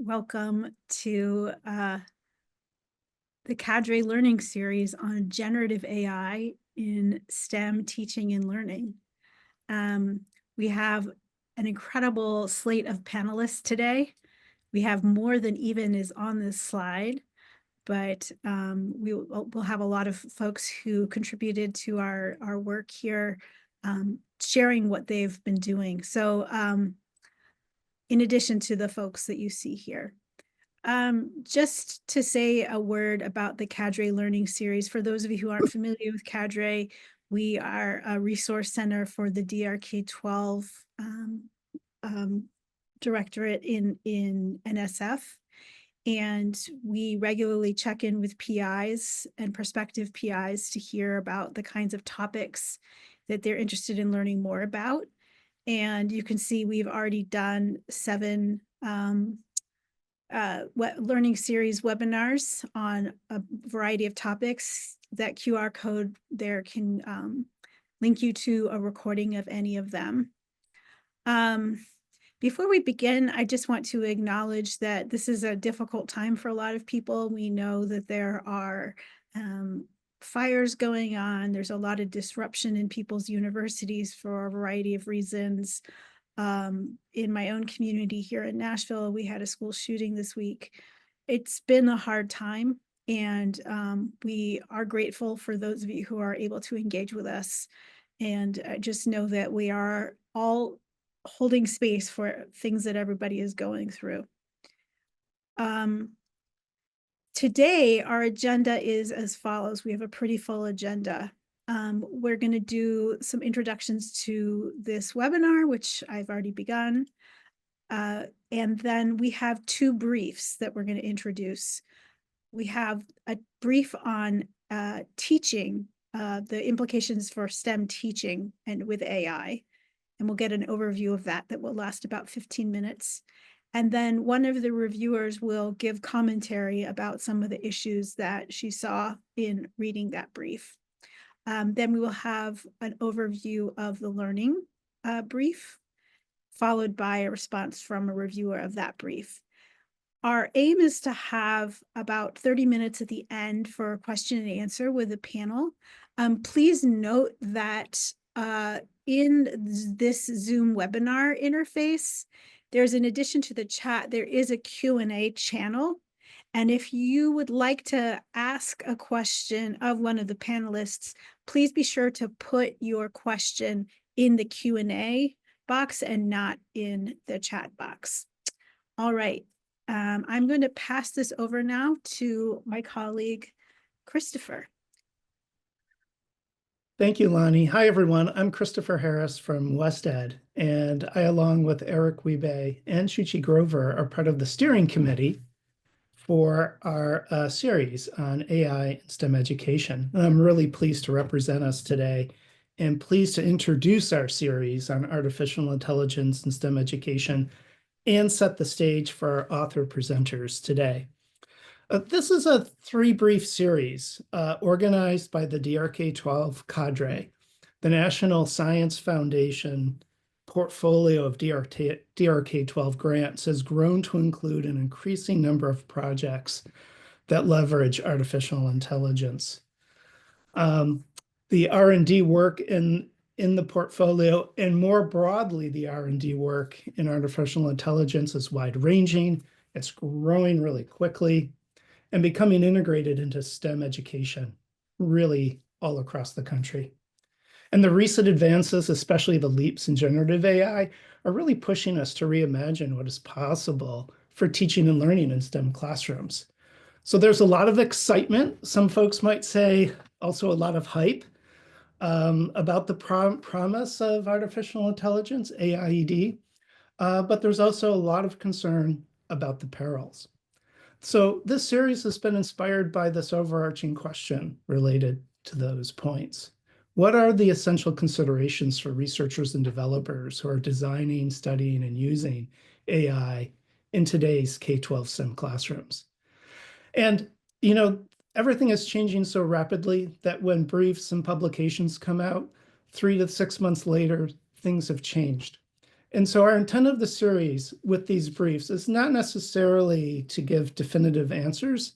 Welcome to the CADRE Learning Series on Generative AI in STEM teaching and learning. We have an incredible slate of panelists today. We have more than even is on this slide, but we'll have a lot of folks who contributed to our work here, sharing what they've been doing. So in addition to the folks that you see here. Just to say a word about the CADRE Learning Series, for those of you who aren't familiar with CADRE, we are a resource center for the DRK-12 directorate in NSF. And we regularly check in with PIs and prospective PIs to hear about the kinds of topics that they're interested in learning more about. And you can see we've already done 7 learning series webinars on a variety of topics. That QR code there can link you to a recording of any of them. Before we begin, I just want to acknowledge that this is a difficult time for a lot of people. We know that there are fires going on. There's a lot of disruption in people's universities for a variety of reasons. In my own community here in Nashville, we had a school shooting this week. It's been a hard time, and we are grateful for those of you who are able to engage with us. And just know that we are all holding space for things that everybody is going through. Today, our agenda is as follows. We have a pretty full agenda. We're going to do some introductions to this webinar, which I've already begun. And then we have 2 briefs that we're going to introduce. We have a brief on teaching, the implications for STEM teaching and with AI. And we'll get an overview of that will last about 15 minutes. And then one of the reviewers will give commentary about some of the issues that she saw in reading that brief. Then we will have an overview of the learning brief, followed by a response from a reviewer of that brief. Our aim is to have about 30 minutes at the end for question and answer with a panel. Please note that in this Zoom webinar interface, there's, in addition to the chat, there is a Q&A channel. And if you would like to ask a question of one of the panelists, please be sure to put your question in the Q&A box and not in the chat box. All right, I'm going to pass this over now to my colleague, Christopher. Thank you, Lonnie. Hi, everyone. I'm Christopher Harris from West Ed, and I, along with Eric Wiebe and Shuchi Grover, are part of the steering committee for our series on AI and STEM education. And I'm really pleased to represent us today and pleased to introduce our series on artificial intelligence and STEM education and set the stage for our author presenters today. This is a 3-brief series organized by the DRK-12 CADRE, the National Science Foundation portfolio of DRK-12 grants has grown to include an increasing number of projects that leverage artificial intelligence. The R&D work in the portfolio, and more broadly, the R&D work in artificial intelligence is wide-ranging. It's growing really quickly and becoming integrated into STEM education, really all across the country. And the recent advances, especially the leaps in generative AI, are really pushing us to reimagine what is possible for teaching and learning in STEM classrooms. So there's a lot of excitement, some folks might say also a lot of hype about the promise of artificial intelligence, AIED, but there's also a lot of concern about the perils. So this series has been inspired by this overarching question related to those points. What are the essential considerations for researchers and developers who are designing, studying, and using AI in today's K-12 STEM classrooms? And, you know, everything is changing so rapidly that when briefs and publications come out, 3 to 6 months later, things have changed. And so our intent of the series with these briefs is not necessarily to give definitive answers,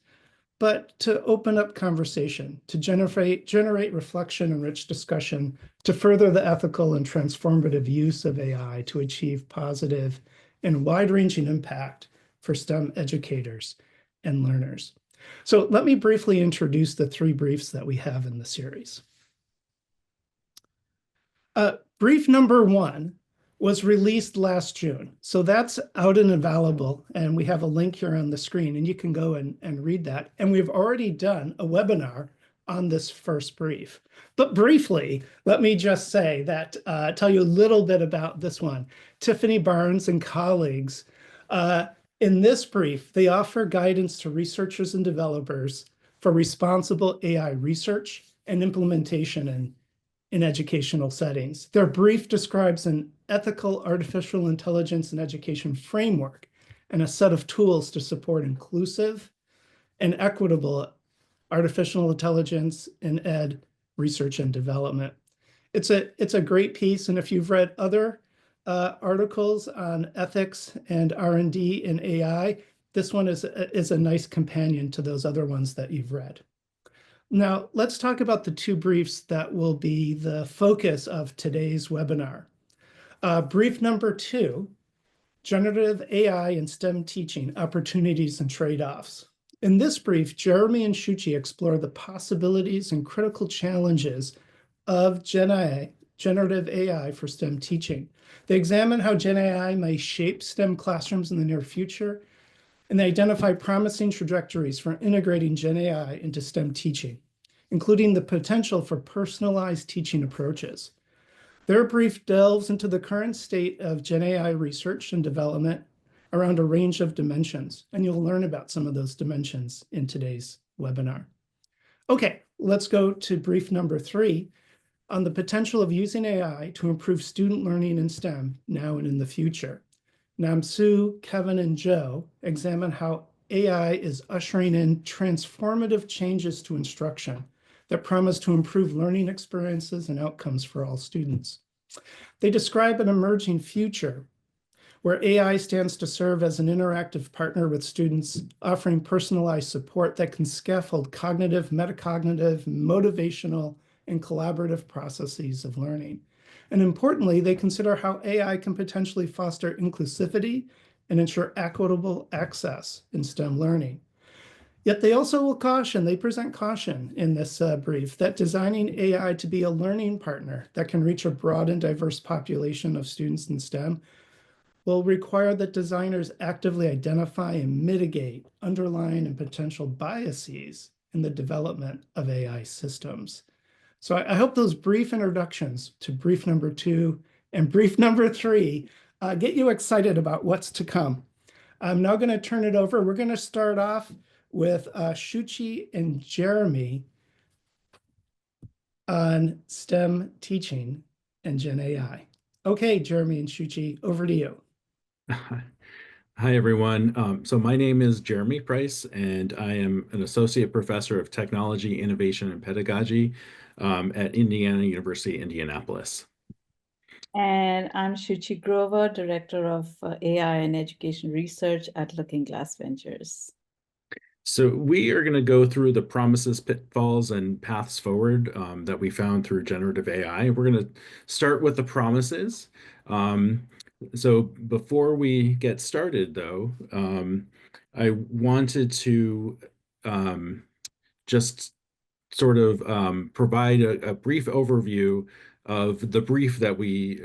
but to open up conversation, to generate reflection and rich discussion, to further the ethical and transformative use of AI to achieve positive and wide-ranging impact for STEM educators and learners. So let me briefly introduce the three briefs that we have in the series. Brief number one was released last June. So that's out and available. And we have a link here on the screen, and you can go and read that. And we've already done a webinar on this first brief. But briefly, let me just say that, tell you a little bit about this one. Tiffany Barnes and colleagues, in this brief, they offer guidance to researchers and developers for responsible AI research and implementation in educational settings. Their brief describes an ethical artificial intelligence in education framework and a set of tools to support inclusive and equitable artificial intelligence in ed research and development. It's a great piece, and if you've read other articles on ethics and R&D in AI, this one is a nice companion to those other ones that you've read. Now, let's talk about the two briefs that will be the focus of today's webinar. Brief number two, Generative AI in STEM Teaching, Opportunities and Trade-Offs. In this brief, Jeremy and Shuchi explore the possibilities and critical challenges of generative AI for STEM teaching. They examine how Gen AI may shape STEM classrooms in the near future, and they identify promising trajectories for integrating Gen AI into STEM teaching, including the potential for personalized teaching approaches. Their brief delves into the current state of Gen AI research and development around a range of dimensions, and you'll learn about some of those dimensions in today's webinar. Okay, let's go to brief number three on the potential of using AI to improve student learning in STEM now and in the future. Namsu, Kevin, and Joe examine how AI is ushering in transformative changes to instruction that promise to improve learning experiences and outcomes for all students. They describe an emerging future where AI stands to serve as an interactive partner with students, offering personalized support that can scaffold cognitive, metacognitive, motivational, and collaborative processes of learning. And importantly, they consider how AI can potentially foster inclusivity and ensure equitable access in STEM learning. Yet they also will caution, they present caution in this brief, that designing AI to be a learning partner that can reach a broad and diverse population of students in STEM will require that designers actively identify and mitigate underlying and potential biases in the development of AI systems. So I hope those brief introductions to brief number two and brief number three get you excited about what's to come. I'm now going to turn it over. We're going to start off with Shuchi and Jeremy on STEM teaching and Gen AI. Okay, Jeremy and Shuchi, over to you. Hi, everyone. So my name is Jeremy Price, and I am an associate professor of technology, innovation, and pedagogy at Indiana University, Indianapolis. And I'm Shuchi Grover, Director of AI and Education Research at Looking Glass Ventures. So we are going to go through the promises, pitfalls, and paths forward that we found through generative AI. We're going to start with the promises. So before we get started, though, I wanted to just sort of provide a brief overview of the brief that we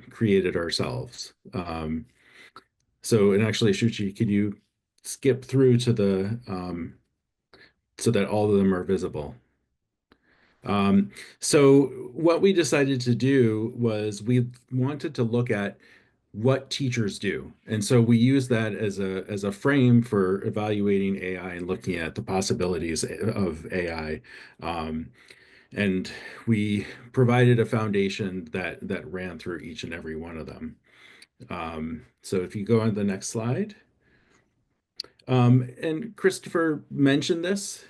created ourselves. And actually, Shuchi, could you skip through to the so that all of them are visible? So what we decided to do was we wanted to look at what teachers do. And so we use that as a frame for evaluating AI and looking at the possibilities of AI. And we provided a foundation that ran through each and every one of them. So if you go on to the next slide. And Christopher mentioned this.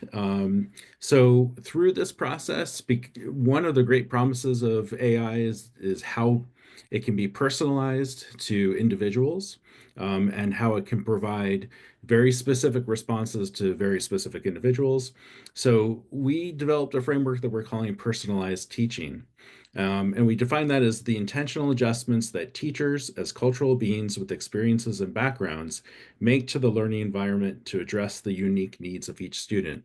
So through this process, one of the great promises of AI is how It can be personalized to individuals, and how it can provide very specific responses to very specific individuals. So we developed a framework that we're calling personalized teaching. And we define that as the intentional adjustments that teachers, as cultural beings with experiences and backgrounds, make to the learning environment to address the unique needs of each student.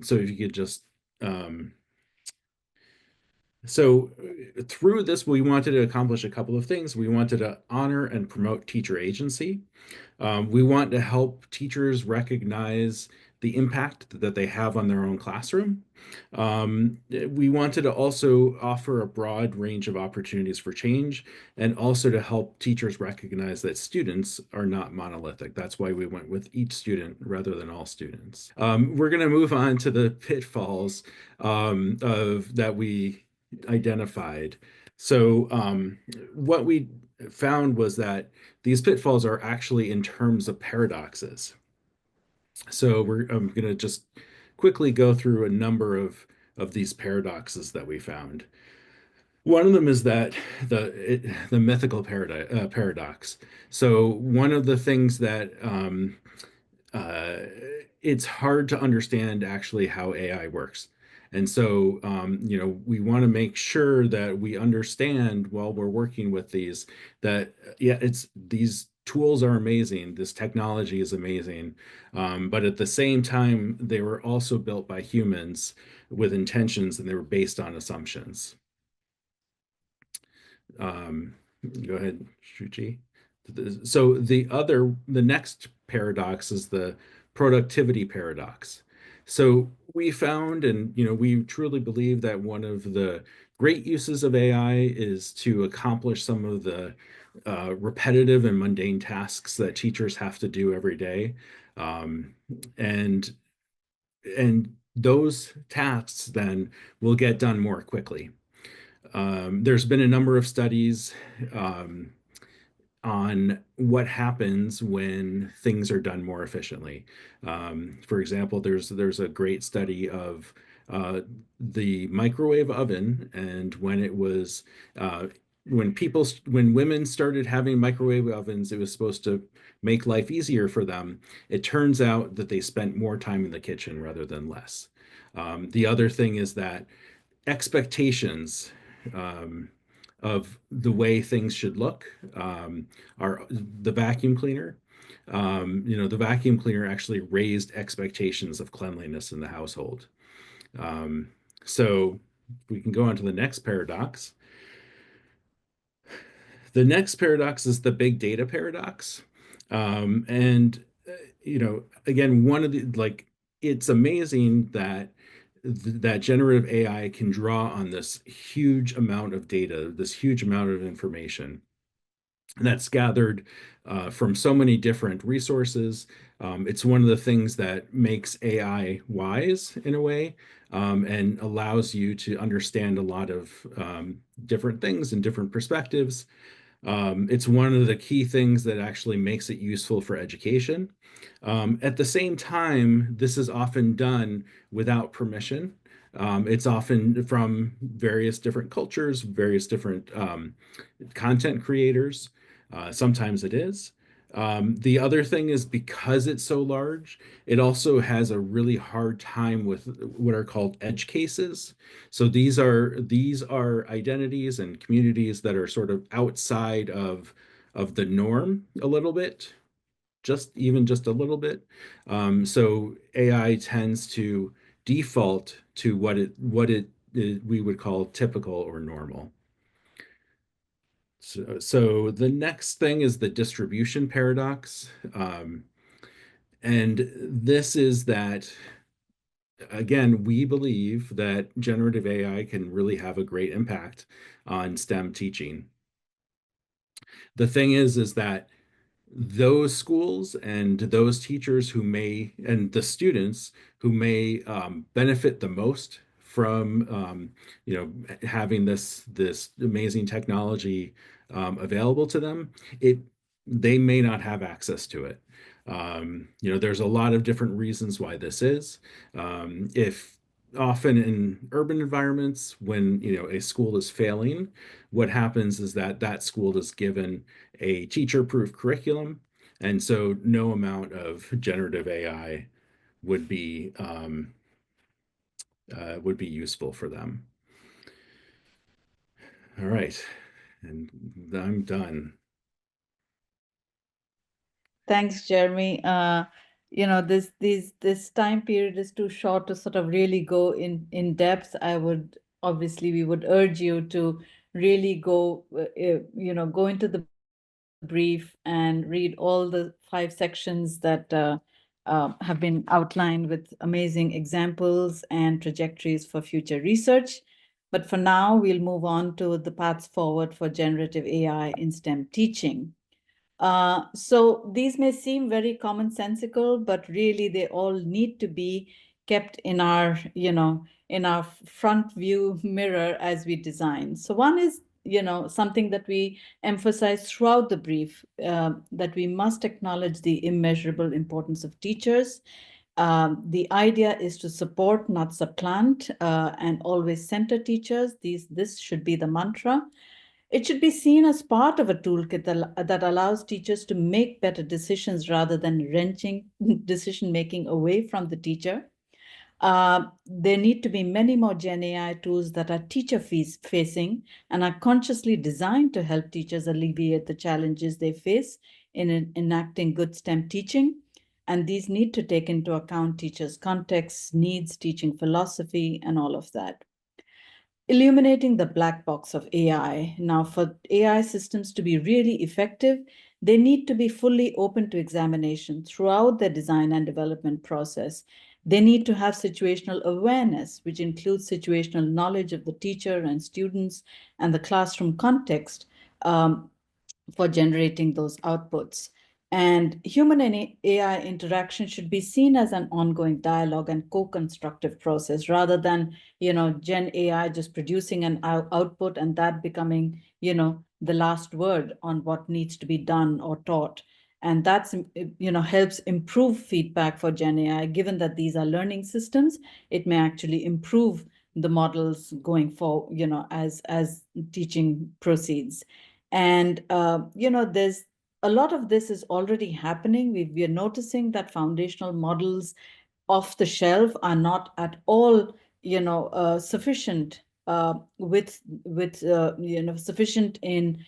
So if you could just so through this, we wanted to accomplish a couple of things. We wanted to honor and promote teacher agency. We want to help teachers recognize the impact that they have on their own classroom. We wanted to also offer a broad range of opportunities for change, and also to help teachers recognize that students are not monolithic. That's why we went with each student rather than all students. We're going to move on to the pitfalls of that we identified. So what we found was that these pitfalls are actually in terms of paradoxes. So I'm going to just quickly go through a number of these paradoxes that we found. One of them is that the mythical paradox. So one of the things that uh, it's hard to understand actually how AI works. And so, we want to make sure that we understand while we're working with these that, yeah, these tools are amazing. This technology is amazing. But at the same time, they were also built by humans with intentions, and they were based on assumptions. Go ahead, Shuchi. So the next paradox is the productivity paradox. So we found, and we truly believe that one of the great uses of AI is to accomplish some of the repetitive and mundane tasks that teachers have to do every day, um, and and those tasks then will get done more quickly. There's been a number of studies um, on what happens when things are done more efficiently. For example, there's a great study of the microwave oven, and when it was when women started having microwave ovens, it was supposed to make life easier for them. It turns out that they spent more time in the kitchen rather than less. The other thing is that expectations um, of the way things should look are the vacuum cleaner. The vacuum cleaner actually raised expectations of cleanliness in the household. Um, so we can go on to the next paradox. The next paradox is the big data paradox. And, again, one of the, it's amazing that that generative AI can draw on this huge amount of data, this huge amount of information that's gathered from so many different resources. It's one of the things that makes AI wise in a way, and allows you to understand a lot of different things and different perspectives. It's one of the key things that actually makes it useful for education. At the same time, this is often done without permission. It's often from various different cultures, various different content creators. Sometimes it is. The other thing is, because it's so large, it also has a really hard time with what are called edge cases. So these are identities and communities that are sort of outside of the norm a little bit, just a little bit. So AI tends to default to what we would call typical or normal. So the next thing is the distribution paradox. And this is that, again, we believe that generative AI can really have a great impact on STEM teaching. The thing is that those schools and those teachers and the students who may benefit the most from having this amazing technology available to them, they may not have access to it. There's a lot of different reasons why this is. If often in urban environments, when a school is failing, what happens is that that school is given a teacher-proof curriculum, and so no amount of generative AI would be useful for them. All right, and I'm done. Thanks, Jeremy. This time period is too short to sort of really go in depth. We would urge you to really go go into the brief and read all the 5 sections that have been outlined with amazing examples and trajectories for future research. But for now, we'll move on to the paths forward for generative AI in STEM teaching. So these may seem very commonsensical, but really they all need to be kept in our, in our front view mirror as we design. So one is, something that we emphasize throughout the brief, that we must acknowledge the immeasurable importance of teachers. The idea is to support, not supplant, and always center teachers. This should be the mantra. It should be seen as part of a toolkit that allows teachers to make better decisions rather than wrenching decision making away from the teacher. There need to be many more Gen AI tools that are teacher facing and are consciously designed to help teachers alleviate the challenges they face in enacting good STEM teaching. And these need to take into account teachers' contexts, needs, teaching philosophy, and all of that. Illuminating the black box of AI. Now, for AI systems to be really effective, they need to be fully open to examination throughout their design and development process. They need to have situational awareness, which includes situational knowledge of the teacher and students and the classroom context for generating those outputs. And human and AI interaction should be seen as an ongoing dialogue and co-constructive process rather than, Gen AI just producing an output and that becoming, the last word on what needs to be done or taught. And that's, helps improve feedback for Gen AI. Given that these are learning systems, it may actually improve the models going forward, as teaching proceeds. And, there's a lot of this is already happening. We are noticing that foundational models off the shelf are not at all, sufficient sufficient in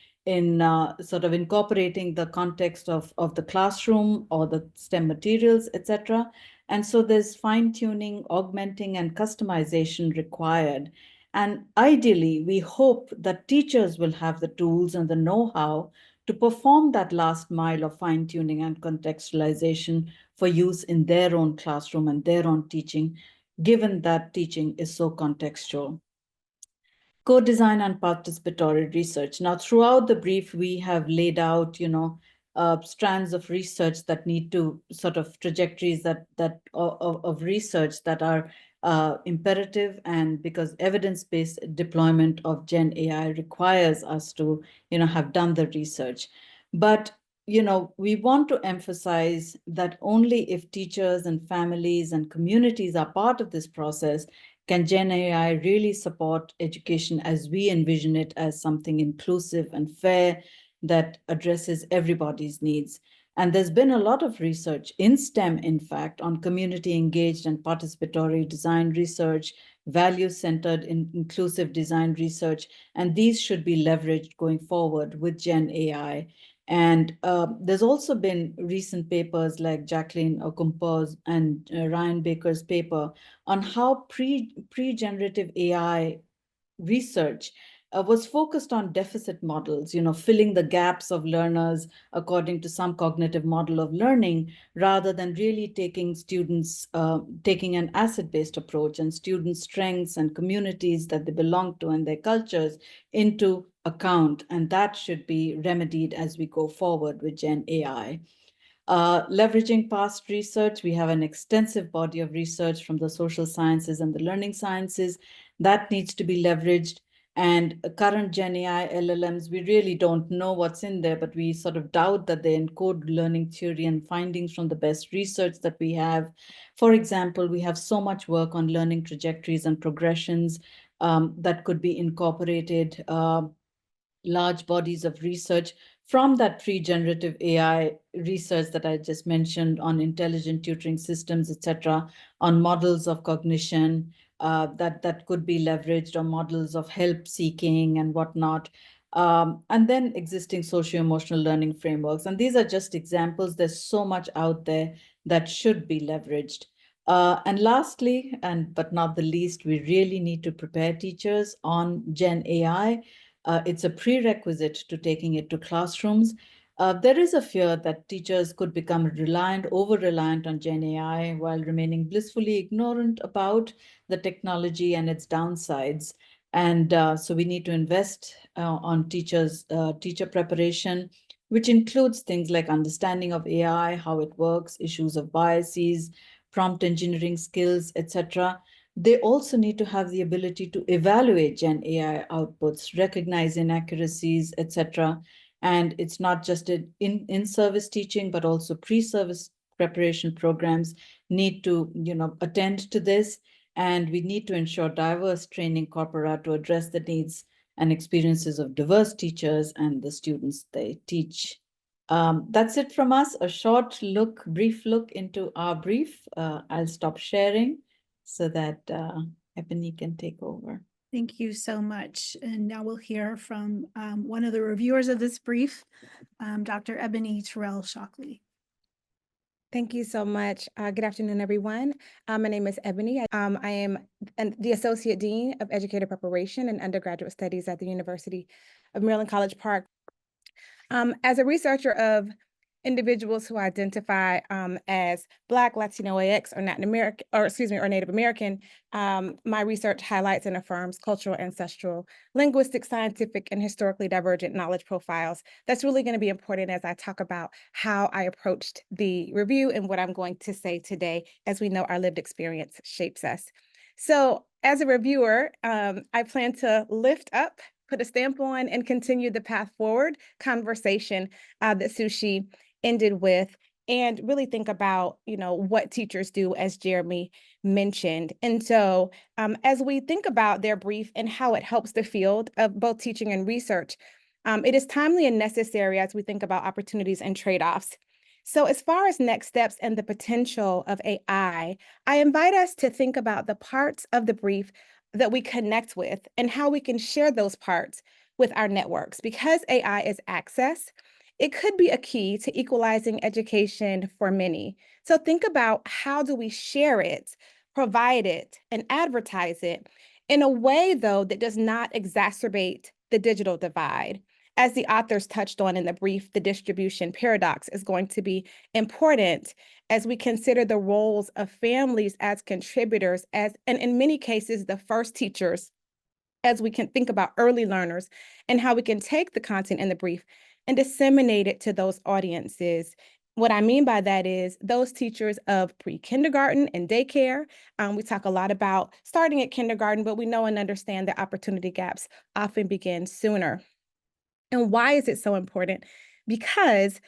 sort of incorporating the context of the classroom or the STEM materials, etc. And so there's fine tuning, augmenting, and customization required. And ideally, we hope that teachers will have the tools and the know-how to perform that last mile of fine tuning and contextualization for use in their own classroom and their own teaching, given that teaching is so contextual. Co-design and participatory research. Now, throughout the brief, we have laid out, strands of research that need to sort of trajectories of research that are imperative, and because evidence-based deployment of Gen AI requires us to, have done the research. But we want to emphasize that only if teachers and families and communities are part of this process can Gen AI really support education as we envision it, as something inclusive and fair that addresses everybody's needs. And there's been a lot of research in STEM, in fact, on community engaged and participatory design research, value-centered inclusive design research, and these should be leveraged going forward with Gen AI. And there's also been recent papers like Jacqueline Okumpo's and Ryan Baker's paper on how pre-generative AI research was focused on deficit models, filling the gaps of learners according to some cognitive model of learning, rather than really taking students, taking an asset-based approach and students' strengths and communities that they belong to and their cultures into account. And that should be remedied as we go forward with Gen AI. Leveraging past research, we have an extensive body of research from the social sciences and the learning sciences that needs to be leveraged. And current Gen AI LLMs, we really don't know what's in there, but we sort of doubt that they encode learning theory and findings from the best research that we have. For example, we have so much work on learning trajectories and progressions that could be incorporated, large bodies of research from that pre-generative AI research that I just mentioned on intelligent tutoring systems, etc., on models of cognition that could be leveraged, or models of help seeking and whatnot. And then existing socio-emotional learning frameworks. And these are just examples. There's so much out there that should be leveraged. And lastly, but not the least, we really need to prepare teachers on Gen AI. It's a prerequisite to taking it to classrooms. There is a fear that teachers could become over-reliant on Gen AI while remaining blissfully ignorant about the technology and its downsides. And so we need to invest on teacher preparation, which includes things like understanding of AI, how it works, issues of biases, prompt engineering skills, etc. They also need to have the ability to evaluate Gen AI outputs, recognize inaccuracies, etc. And it's not just in-service teaching, but also pre-service preparation programs need to, attend to this. And we need to ensure diverse training corpora to address the needs and experiences of diverse teachers and the students they teach. That's it from us, a brief look into our brief. I'll stop sharing so that Ebony can take over. Thank you so much. And now we'll hear from one of the reviewers of this brief, Dr. Ebony Terrell Shockley. Thank you so much. Good afternoon, everyone. My name is Ebony. I am the Associate Dean of Educator Preparation and Undergraduate Studies at the University of Maryland College Park. As a researcher of individuals who identify as Black, Latino, AX, or Native American, my research highlights and affirms cultural, ancestral, linguistic, scientific, and historically divergent knowledge profiles. That's really going to be important as I talk about how I approached the review and what I'm going to say today. As we know, our lived experience shapes us. So as a reviewer, I plan to lift up, put a stamp on, and continue the path forward conversation that Sushi ended with, and really think about, what teachers do, as Jeremy mentioned. And so as we think about their brief and how it helps the field of both teaching and research, it is timely and necessary as we think about opportunities and trade-offs. So as far as next steps and the potential of AI, I invite us to think about the parts of the brief that we connect with and how we can share those parts with our networks. Because AI is access, it could be a key to equalizing education for many. So think about, how do we share it, provide it, and advertise it in a way, though, that does not exacerbate the digital divide. As the authors touched on in the brief, the distribution paradox is going to be important as we consider the roles of families as contributors, and in many cases, the first teachers, as we can think about early learners and how we can take the content in the brief and disseminate it to those audiences. What I mean by that is those teachers of pre-kindergarten and daycare. We talk a lot about starting at kindergarten, but we know and understand that opportunity gaps often begin sooner. And why is it so important? Because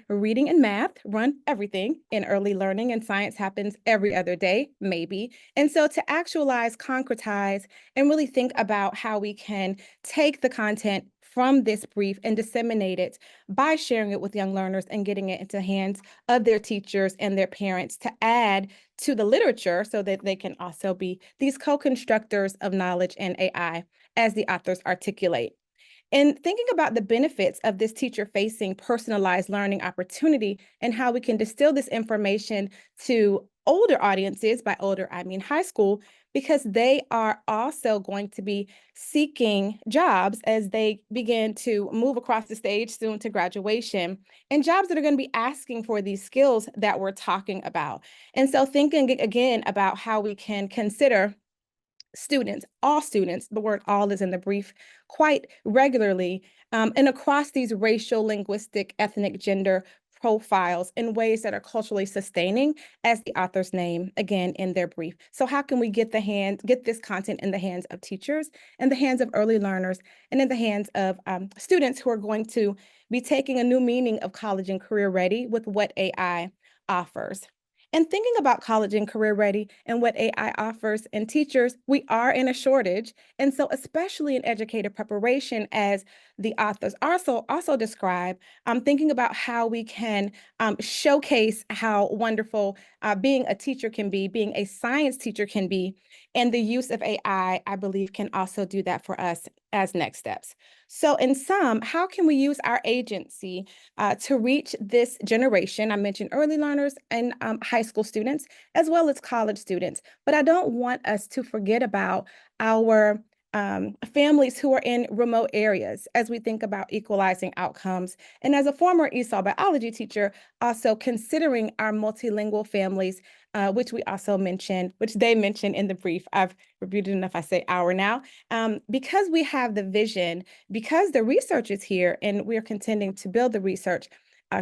reading and math run everything in early learning, and science happens every other day, maybe. And so to actualize, concretize, and really think about how we can take the content from this brief and disseminate it by sharing it with young learners and getting it into the hands of their teachers and their parents to add to the literature so that they can also be these co-constructors of knowledge and AI, as the authors articulate. And thinking about the benefits of this teacher-facing personalized learning opportunity and how we can distill this information to older audiences, by older, I mean high school, because they are also going to be seeking jobs as they begin to move across the stage soon to graduation, and jobs that are going to be asking for these skills that we're talking about. And so thinking again about how we can consider students, all students, the word all is in the brief quite regularly, and across these racial, linguistic, ethnic, gender profiles in ways that are culturally sustaining, as the authors name again in their brief. So how can we get this content in the hands of teachers, in the hands of early learners, and in the hands of students who are going to be taking a new meaning of college and career ready with what AI offers? And thinking about college and career ready and what AI offers and teachers, we are in a shortage. And so especially in educator preparation, as the authors also describe, I'm thinking about how we can showcase how wonderful being a teacher can be, being a science teacher can be, and the use of AI, I believe, can also do that for us as next steps. So in sum, how can we use our agency to reach this generation? I mentioned early learners and high school students, as well as college students, but I don't want us to forget about our families who are in remote areas as we think about equalizing outcomes. And as a former ESOL biology teacher, also considering our multilingual families, which they mentioned in the brief. I've reviewed it enough, I say our now. Because we have the vision, because the research is here and we're contending to build the research,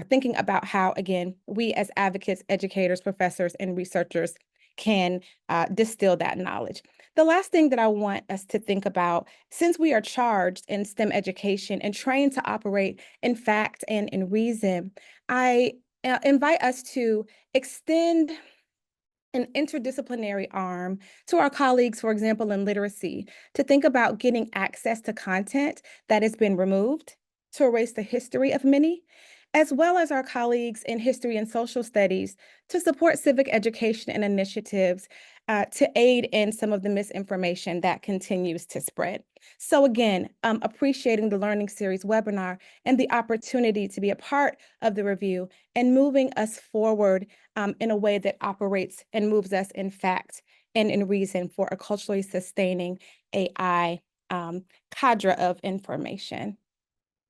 thinking about how, again, we as advocates, educators, professors, and researchers can distill that knowledge. The last thing that I want us to think about, since we are charged in STEM education and trained to operate in fact and in reason, I invite us to extend an interdisciplinary arm to our colleagues, for example, in literacy, to think about getting access to content that has been removed, to erase the history of many, as well as our colleagues in history and social studies to support civic education and initiatives to aid in some of the misinformation that continues to spread. So again, appreciating the Learning Series webinar and the opportunity to be a part of the review and moving us forward in a way that operates and moves us in fact and in reason for a culturally sustaining AI cadre of information.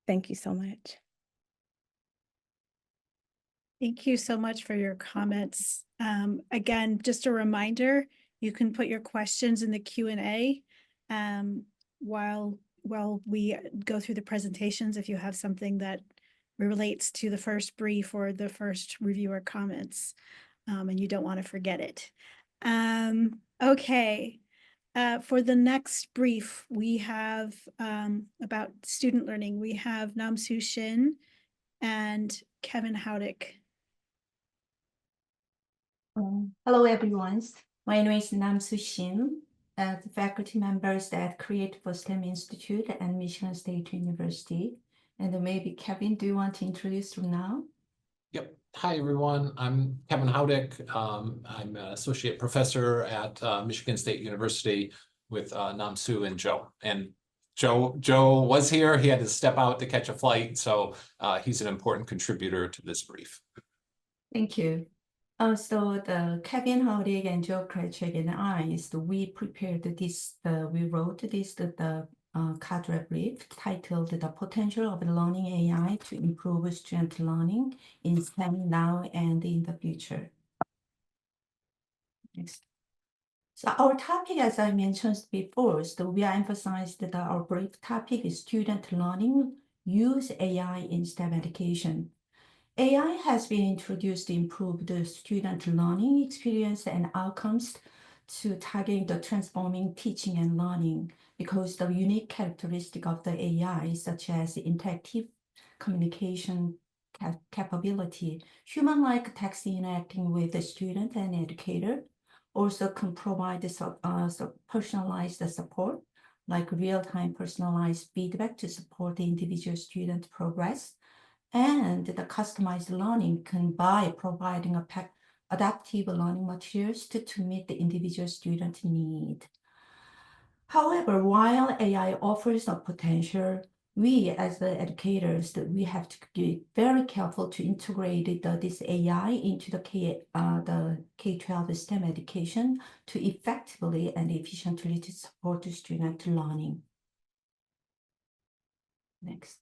Thank you so much. Thank you so much for your comments. Again, just a reminder, you can put your questions in the Q&A while we go through the presentations if you have something that relates to the first brief or the first reviewer comments, and you don't want to forget it. Okay. For the next brief, we have about student learning. We have Namsu Shin and Kevin Howdick. Hello, everyone. My name is Namsu Shin, the faculty members at Create for STEM Institute and Michigan State University. And maybe Kevin, do you want to introduce now? Yep. Hi, everyone. I'm Kevin Howdick. I'm an associate professor at Michigan State University with Namsu and Joe. And Joe was here. He had to step out to catch a flight, so he's an important contributor to this brief. Thank you. So the Kevin Howdick and Joe Kretschek and I, we prepared this, we wrote this, the CADRE brief titled The Potential of Learning AI to Improve Student Learning in STEM Now and in the Future. Next. So our topic, as I mentioned before, we emphasized that our brief topic is student learning, use AI in STEM education. AI has been introduced to improve the student learning experience and outcomes to targeting the transforming teaching and learning because the unique characteristic of the AI, such as interactive communication capability, human-like text interacting with the student and educator, also can provide personalized support, like real-time personalized feedback to support the individual student progress. And the customized learning can by providing adaptive learning materials to meet the individual student need. However, while AI offers a potential, we as the educators, we have to be very careful to integrate this AI into the K-12 STEM education to effectively and efficiently to support the student learning. Next.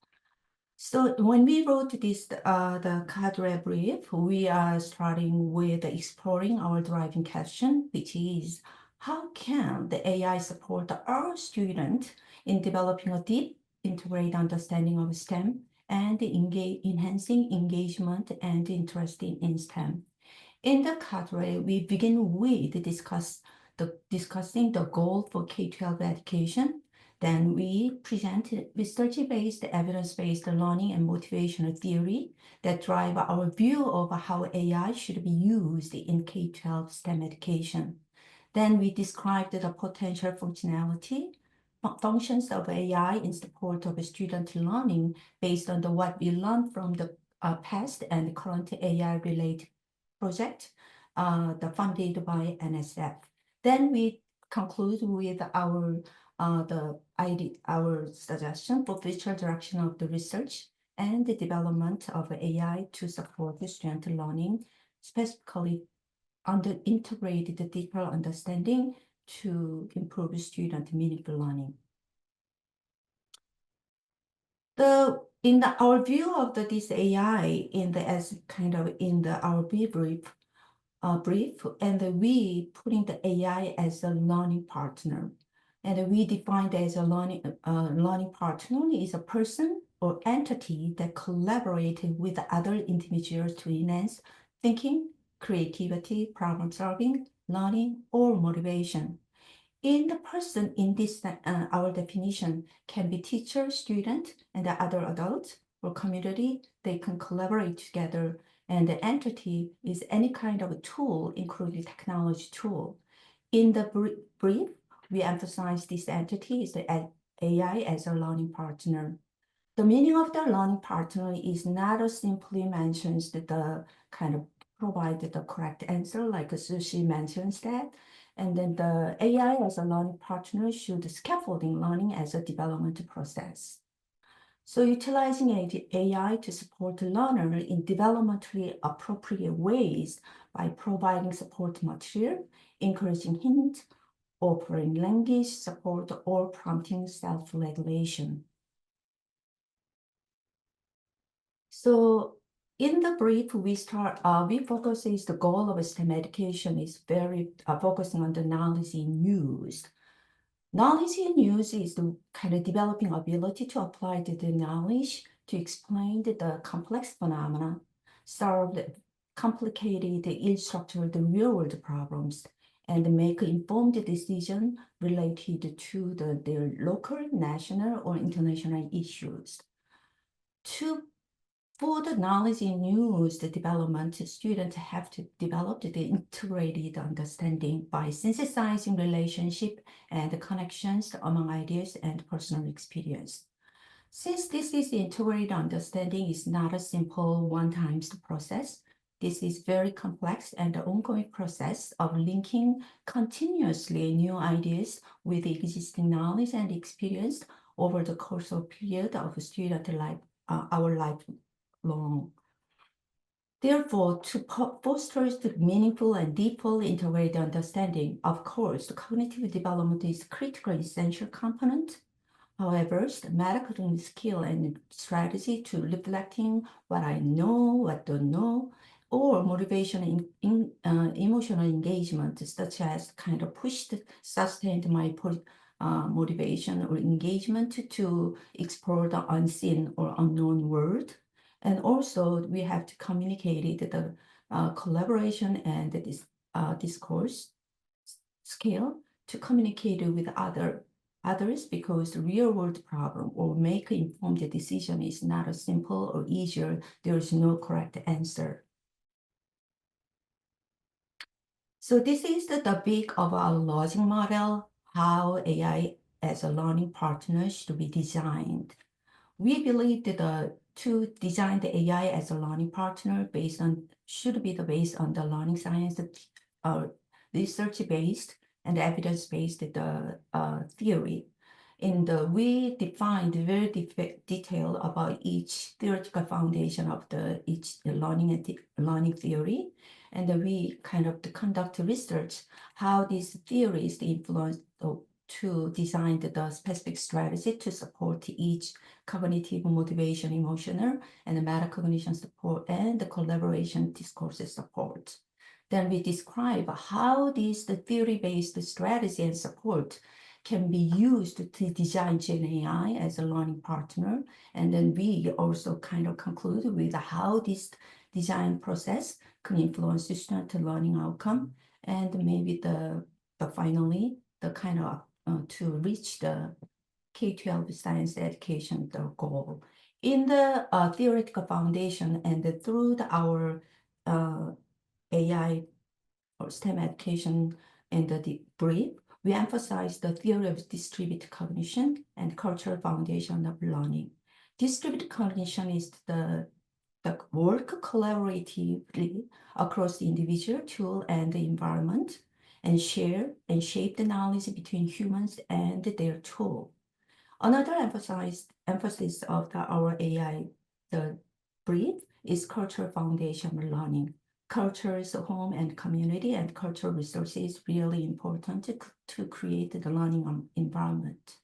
So when we wrote this, the CADRE brief, we are starting with exploring our driving question, which is, how can the AI support our student in developing a deep, integrated understanding of STEM and enhancing engagement and interest in STEM. In the CADRE, we begin with discussing the goal for K-12 education. Then we present research-based, evidence-based learning and motivational theory that drive our view of how AI should be used in K-12 STEM education. Then we described the potential functions of AI in support of student learning based on what we learned from the past and current AI-related project funded by NSF. Then we conclude with our suggestion for future direction of the research and the development of AI to support the student learning, specifically integrated deeper understanding to improve student meaningful learning. Our view of this AI our brief, and we putting the AI as a learning partner, and we defined as a learning partner is a person or entity that collaborated with other individuals to enhance thinking, creativity, problem solving, learning, or motivation. In the person in this, our definition can be teacher, student, and the other adults or community. They can collaborate together, and the entity is any kind of a tool, including technology tool. In the brief, we emphasize this entity is the AI as a learning partner. The meaning of the learning partner is not simply mentions the kind of provide the correct answer, like Sushi mentions that. And then the AI as a learning partner should scaffolding learning as a development process. So utilizing AI to support the learner in developmentally appropriate ways by providing support material, encouraging hint, offering language support, or prompting self-regulation. So in the brief, we focus is the goal of STEM education is very focusing on the knowledge in use. Knowledge in use is the kind of developing ability to apply the knowledge to explain the complex phenomena, solve the complicated, ill-structured real-world problems, and make informed decision related to their local, national, or international issues. For the knowledge in use development, students have to develop the integrated understanding by synthesizing relationship and connections among ideas and personal experience. Since this is integrated understanding is not a simple one-time process, this is very complex and ongoing process of linking continuously new ideas with existing knowledge and experience over the course of period of student life, our life long. Therefore, to foster the meaningful and deeper integrated understanding, of course, the cognitive development is a critical essential component. However, the metacognitive skill and strategy to reflecting what I know, what don't know, or motivation in emotional engagement, such as kind of pushed, sustained my motivation or engagement to explore the unseen or unknown world. And also, we have to communicate the collaboration and this discourse skill to communicate with others, because the real world problem or make informed decision is not a simple or easier. There is no correct answer. So this is the big of our logic model, how AI as a learning partner should be designed. We believe that to design the AI as a learning partner should be based on the learning science, research-based and evidence-based theory. We defined very detailed about each theoretical foundation of each learning theory, and we kind of conduct research how these theories influence to design the specific strategy to support each cognitive, motivation, emotional, and metacognition support, and the collaboration discourses support. Then we describe how the theory-based strategy and support can be used to design Gen AI as a learning partner. And then we also kind of conclude with how this design process can influence the student learning outcome, and maybe finally the kind of to reach the K-12 science education the goal. In the theoretical foundation and through our AI or STEM education and the brief, we emphasize the theory of distributed cognition and cultural foundation of learning. Distributed cognition is the work collaboratively across the individual, tool, and the environment, and share and shape the knowledge between humans and their tool. Another emphasis of our AI, the brief, is cultural foundation learning. Cultures, home and community, and cultural resources really important to create the learning environment.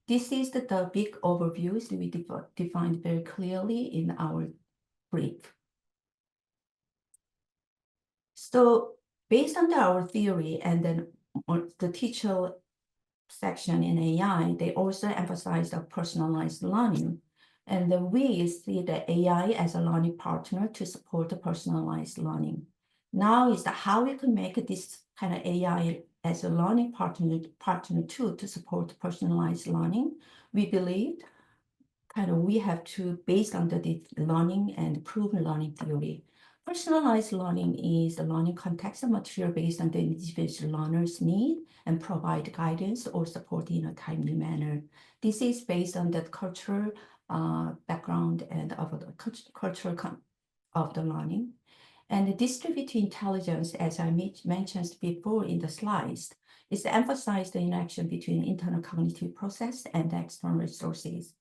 This is the big overviews we defined very clearly in our brief. So based on our theory and then the teacher section in AI, they also emphasize the personalized learning. And then we see the AI as a learning partner to support the personalized learning. Now is how we can make this kind of AI as a learning partner tool to support personalized learning. We believe we have to, based on the learning and proven learning theory. Personalized learning is the learning context and material based on the individual learner's need and provide guidance or support in a timely manner. This is based on the cultural background and of the cultural of the learning. And the distributed intelligence, as I mentioned before in the slides, is to emphasize the interaction between internal cognitive process and external resources.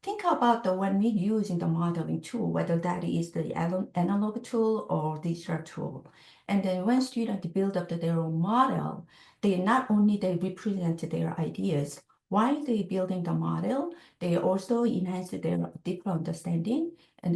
Think about when we using the modeling tool, whether that is the analog tool or digital tool. And then when students build up their own model, they not only they represent their ideas, while they building the model, they also enhance their deeper understanding and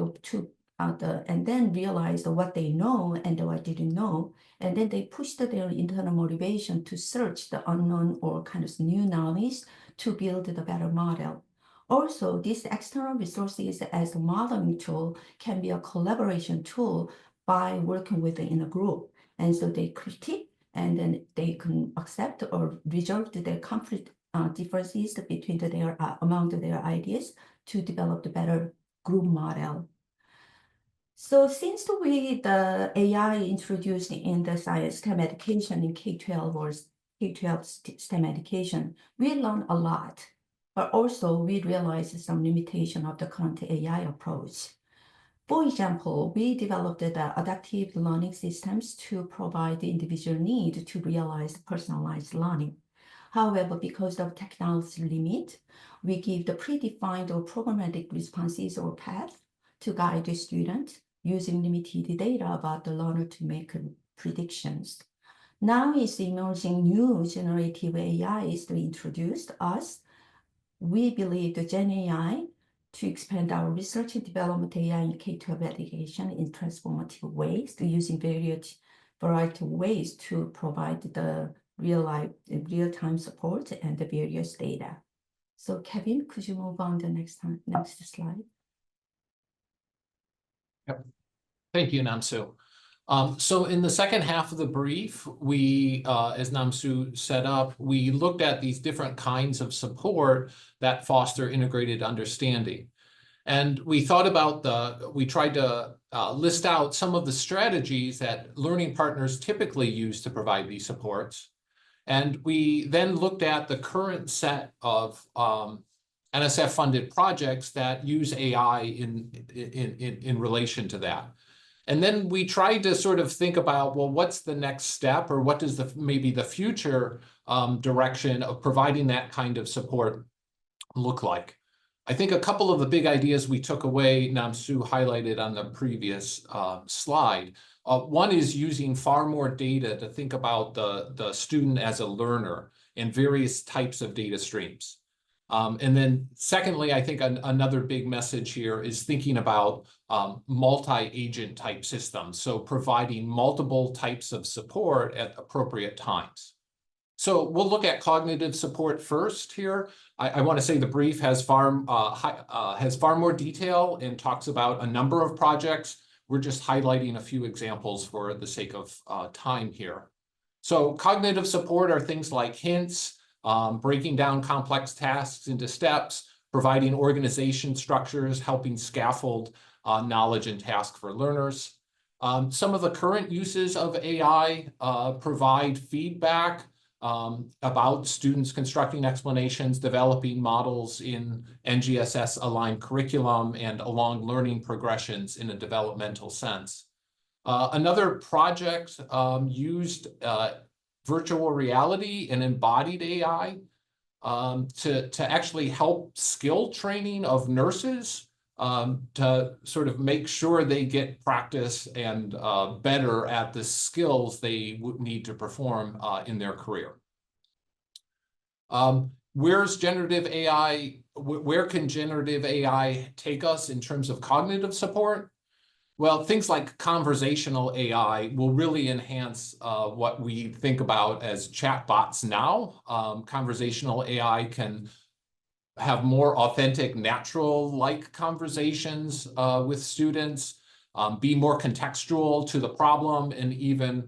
then realize what they know and what they didn't know. And then they push their internal motivation to search the unknown or kind of new knowledge to build the better model. Also, these external resources as a modeling tool can be a collaboration tool by working within a group. And so they critique and then they can accept or resolve their conflict differences between among their ideas to develop the better group model. So since the AI introduced in the science STEM education in K-12 or K-12 STEM education, we learned a lot. But also we realized some limitation of the current AI approach. For example, we developed the adaptive learning systems to provide the individual need to realize personalized learning. However, because of technology limit, we give the predefined or programmatic responses or path to guide the student using limited data about the learner to make predictions. Now is emerging new generative AI is to introduce us. We believe the Gen AI to expand our research and development AI in K-12 education in transformative ways, using variety of ways to provide the real-time support and the various data. So Kevin, could you move on the next slide? Yep. Thank you, Namsu. So in the second half of the brief, we, as Namsu set up, we looked at these different kinds of support that foster integrated understanding. And we thought about we tried to list out some of the strategies that learning partners typically use to provide these supports. And we then looked at the current set of NSF-funded projects that use AI in relation to that. And then we tried to sort of think about, well, what's the next step, or what does maybe the future direction of providing that kind of support look like? I think a couple of the big ideas we took away, Namsu highlighted on the previous slide. One is using far more data to think about the student as a learner in various types of data streams. And then secondly, I think another big message here is thinking about multi-agent type systems. So providing multiple types of support at appropriate times. So we'll look at cognitive support first here. I want to say the brief has far more detail and talks about a number of projects. We're just highlighting a few examples for the sake of time here. So cognitive support are things like hints, breaking down complex tasks into steps, providing organization structures, helping scaffold knowledge and task for learners. Some of the current uses of AI provide feedback about students constructing explanations, developing models in NGSS-aligned curriculum, and along learning progressions in a developmental sense. Another project used virtual reality and embodied AI to actually help skill training of nurses to sort of make sure they get practice and better at the skills they would need to perform in their career. Where's generative AI? Where can generative AI take us in terms of cognitive support? Well, things like conversational AI will really enhance what we think about as chatbots now. Conversational AI can have more authentic, natural-like conversations with students, be more contextual to the problem, and even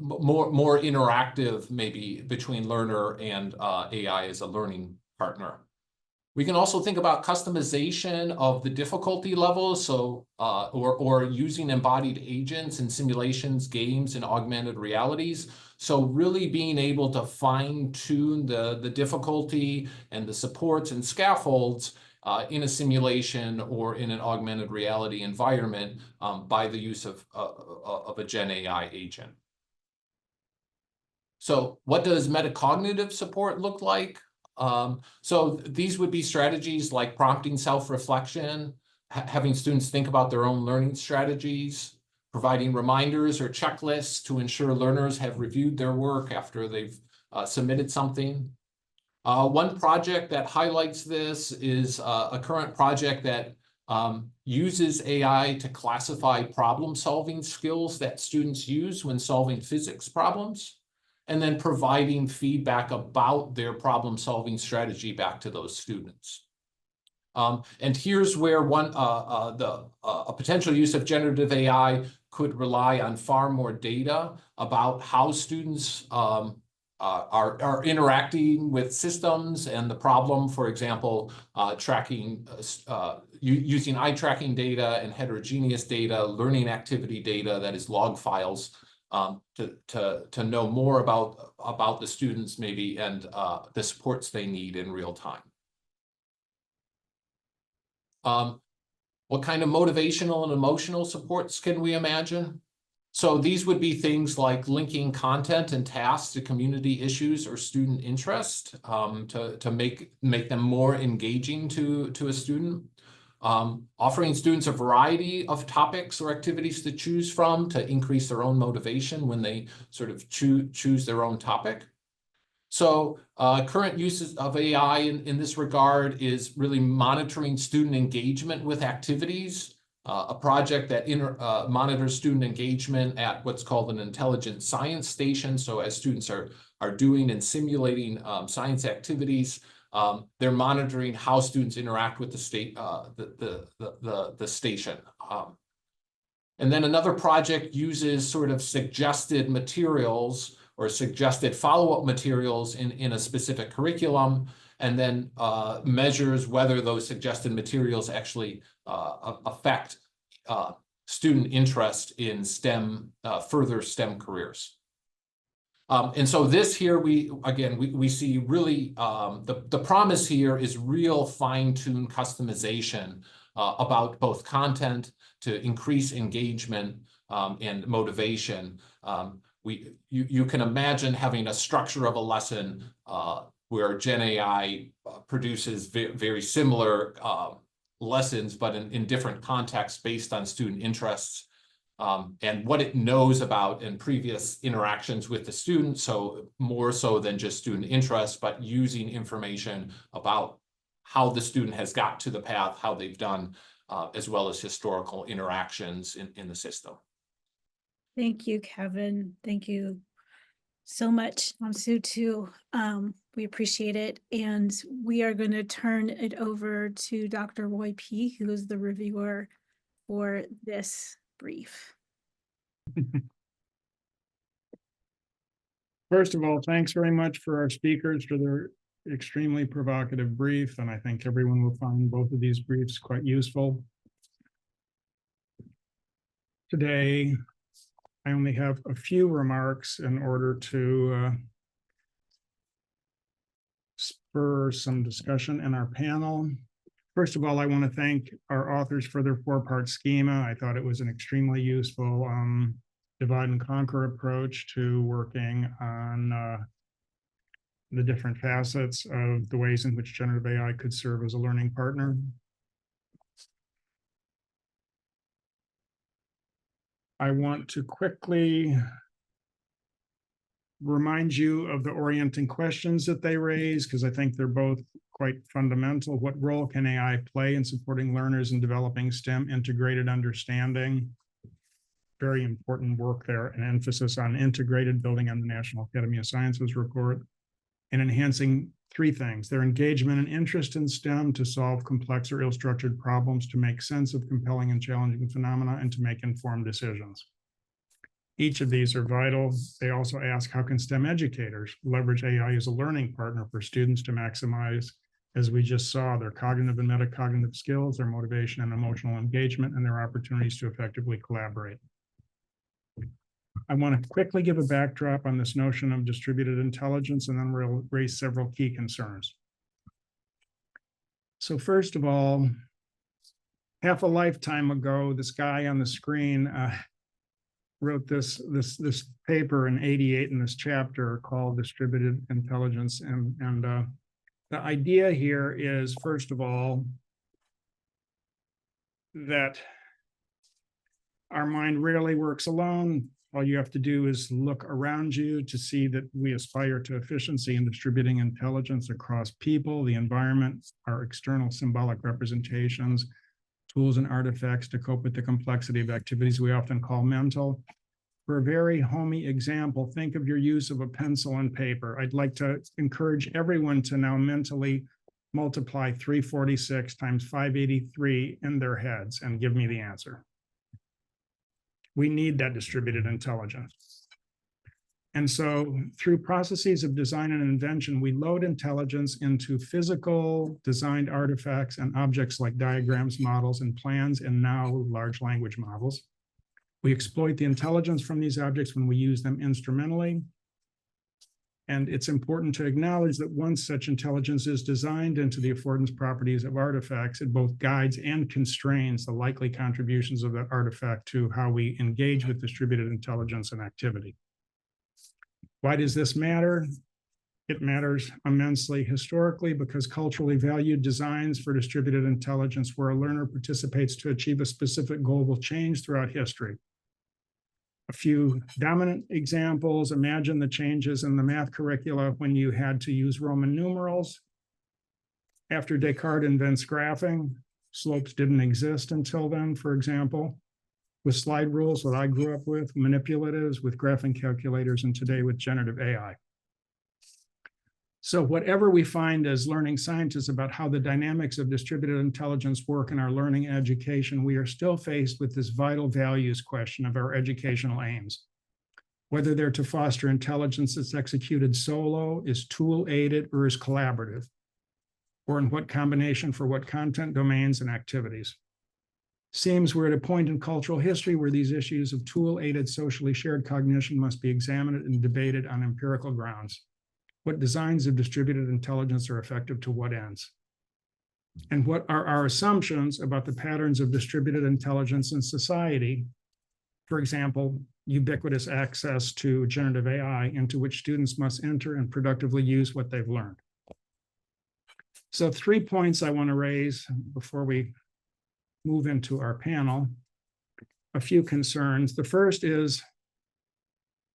more interactive maybe between learner and AI as a learning partner. We can also think about customization of the difficulty levels, so or using embodied agents in simulations, games, and augmented realities. So really being able to fine-tune the difficulty and the supports and scaffolds in a simulation or in an augmented reality environment by the use of a Gen AI agent. So what does metacognitive support look like? So these would be strategies like prompting self-reflection, having students think about their own learning strategies, providing reminders or checklists to ensure learners have reviewed their work after they've submitted something. One project that highlights this is a current project that uses AI to classify problem-solving skills that students use when solving physics problems, and then providing feedback about their problem-solving strategy back to those students. And here's where a potential use of generative AI could rely on far more data about how students are interacting with systems and the problem, for example, tracking using eye tracking data and heterogeneous data, learning activity data, that is log files, to know more about the students maybe and the supports they need in real time. What kind of motivational and emotional supports can we imagine? So these would be things like linking content and tasks to community issues or student interest to make them more engaging to a student. Offering students a variety of topics or activities to choose from to increase their own motivation when they sort of choose their own topic. So current uses of AI in this regard is really monitoring student engagement with activities, a project that monitors student engagement at what's called an intelligent science station. So as students are doing and simulating science activities, they're monitoring how students interact with the station. And then another project uses sort of suggested materials or suggested follow-up materials in a specific curriculum, and then measures whether those suggested materials actually affect student interest in STEM, further STEM careers. And so this here, we see really, the promise here is real fine-tuned customization about both content to increase engagement and motivation. You can imagine having a structure of a lesson where Gen AI produces very similar lessons, but in different contexts based on student interests and what it knows about in previous interactions with the student. So more so than just student interest, but using information about how the student has got to the path, how they've done, as well as historical interactions in the system. Thank you, Kevin. Thank you. so much, Sue, too. We appreciate it. And we are going to turn it over to Dr. Roy P., who is the reviewer for this brief. First of all, thanks very much for our speakers for their extremely provocative brief, and I think everyone will find both of these briefs quite useful. Today, I only have a few remarks in order to spur some discussion in our panel. First of all, I want to thank our authors for their four-part schema. I thought it was an extremely useful divide and conquer approach to working on the different facets of the ways in which generative AI could serve as a learning partner. I want to quickly remind you of the orienting questions that they raise, because I think they're both quite fundamental. What role can AI play in supporting learners in developing STEM integrated understanding? Very important work there, an emphasis on integrated, building on the National Academy of Sciences report, and enhancing three things: their engagement and interest in STEM to solve complex or ill-structured problems, to make sense of compelling and challenging phenomena, and to make informed decisions. Each of these are vital. They also ask, how can STEM educators leverage AI as a learning partner for students to maximize, as we just saw, their cognitive and metacognitive skills, their motivation and emotional engagement, and their opportunities to effectively collaborate. I want to quickly give a backdrop on this notion of distributed intelligence, and then we'll raise several key concerns. So first of all, half a lifetime ago, this guy on the screen wrote this paper in '88 in this chapter called Distributed Intelligence. And the idea here is, first of all, that our mind rarely works alone. All you have to do is look around you to see that we aspire to efficiency in distributing intelligence across people, the environment, our external symbolic representations, tools and artifacts to cope with the complexity of activities we often call mental. For a very homey example, think of your use of a pencil and paper. I'd like to encourage everyone to now mentally multiply 346 times 583 in their heads and give me the answer. We need that distributed intelligence. And so through processes of design and invention, we load intelligence into physical designed artifacts and objects like diagrams, models, and plans, and now large language models. We exploit the intelligence from these objects when we use them instrumentally. And it's important to acknowledge that once such intelligence is designed into the affordance properties of artifacts, it both guides and constrains the likely contributions of that artifact to how we engage with distributed intelligence and activity. Why does this matter? It matters immensely historically because culturally valued designs for distributed intelligence where a learner participates to achieve a specific goal will change throughout history. A few dominant examples: imagine the changes in the math curricula when you had to use Roman numerals. After Descartes invents graphing, slopes didn't exist until then, for example, with slide rules that I grew up with, manipulatives, with graphing calculators, and today with generative AI. So whatever we find as learning scientists about how the dynamics of distributed intelligence work in our learning and education, we are still faced with this vital values question of our educational aims. Whether they're to foster intelligence that's executed solo, is tool-aided, or is collaborative, or in what combination for what content, domains, and activities. Seems we're at a point in cultural history where these issues of tool-aided, socially shared cognition must be examined and debated on empirical grounds. What designs of distributed intelligence are effective to what ends? And what are our assumptions about the patterns of distributed intelligence in society? For example, ubiquitous access to generative AI into which students must enter and productively use what they've learned. So 3 points I want to raise before we move into our panel. A few concerns. The first is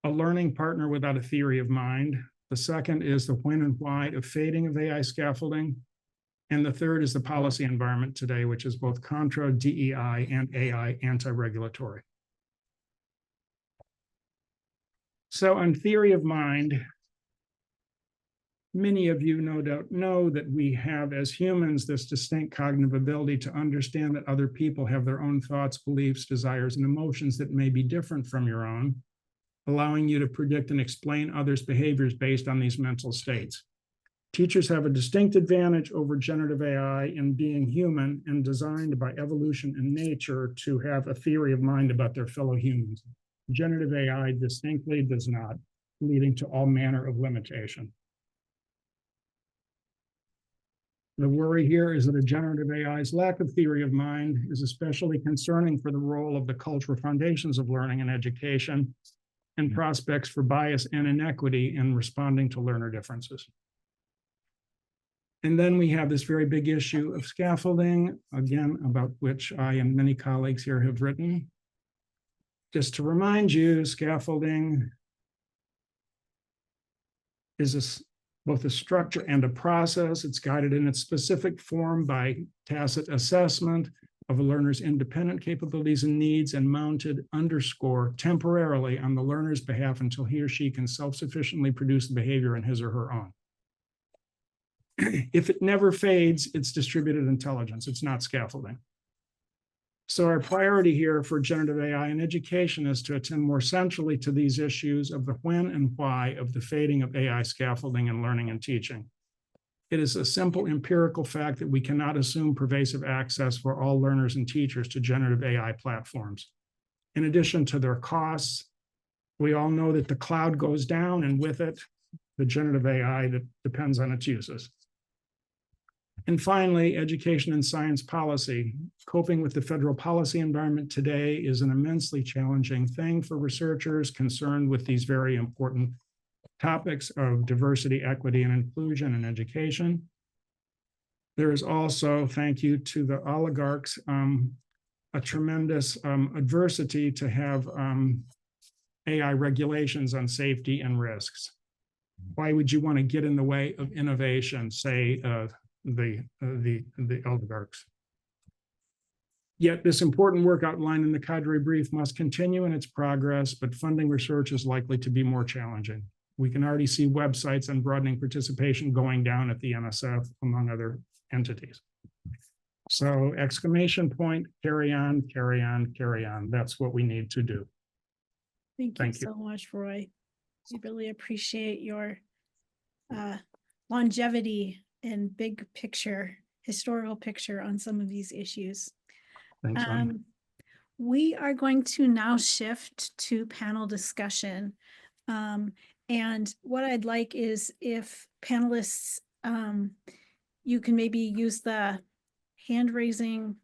a learning partner without a theory of mind. The second is the when and why of fading of AI scaffolding. And the third is the policy environment today, which is both contra DEI and AI anti-regulatory. So on theory of mind, many of you no doubt know that we have as humans this distinct cognitive ability to understand that other people have their own thoughts, beliefs, desires, and emotions that may be different from your own, allowing you to predict and explain others' behaviors based on these mental states. Teachers have a distinct advantage over generative AI in being human and designed by evolution and nature to have a theory of mind about their fellow humans. Generative AI distinctly does not, leading to all manner of limitation. The worry here is that a generative AI's lack of theory of mind is especially concerning for the role of the cultural foundations of learning and education and prospects for bias and inequity in responding to learner differences. And then we have this very big issue of scaffolding, again, about which I and many colleagues here have written. Just to remind you, scaffolding is both a structure and a process. It's guided in its specific form by tacit assessment of a learner's independent capabilities and needs and mounted temporarily on the learner's behalf until he or she can self-sufficiently produce the behavior in his or her own. If it never fades, it's distributed intelligence. It's not scaffolding. So our priority here for generative AI in education is to attend more centrally to these issues of the when and why of the fading of AI scaffolding in learning and teaching. It is a simple empirical fact that we cannot assume pervasive access for all learners and teachers to generative AI platforms. In addition to their costs, we all know that the cloud goes down, and with it, the generative AI that depends on its uses. And finally, education and science policy. Coping with the federal policy environment today is an immensely challenging thing for researchers concerned with these very important topics of diversity, equity, and inclusion in education. There is also, thank you to the oligarchs, a tremendous adversity to have AI regulations on safety and risks. Why would you want to get in the way of innovation, say, the oligarchs? Yet this important work outlined in the CADRE brief must continue in its progress, but funding research is likely to be more challenging. We can already see websites and broadening participation going down at the NSF, among other entities. So exclamation point, carry on, carry on, carry on. That's what we need to do. Thank you so much, Roy. We really appreciate your longevity and big picture, historical picture on some of these issues. Thanks, Annie. We are going to now shift to panel discussion. And what I'd like is if panelists, you can maybe use the hand raising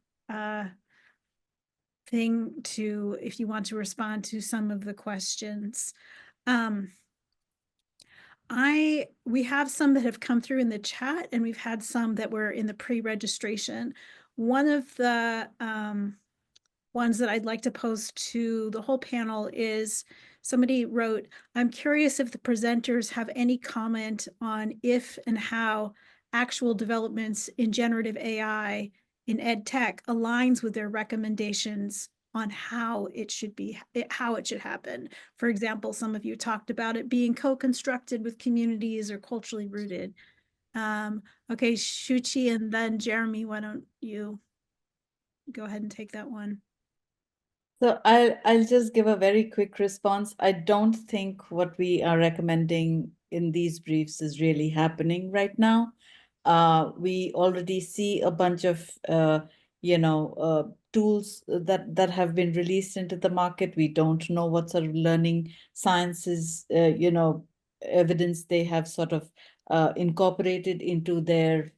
thing to, if you want to respond to some of the questions. We have some that have come through in the chat, and we've had some that were in the pre-registration. One of the ones that I'd like to pose to the whole panel is somebody wrote, I'm curious if the presenters have any comment on if and how actual developments in generative AI in ed tech aligns with their recommendations on how it should happen. For example, some of you talked about it being co-constructed with communities or culturally rooted. Okay, Shuchi and then Jeremy, why don't you go ahead and take that one? So I'll just give a very quick response. I don't think what we are recommending in these briefs is really happening right now. We already see a bunch of tools that have been released into the market. We don't know what sort of learning sciences evidence they have sort of incorporated into their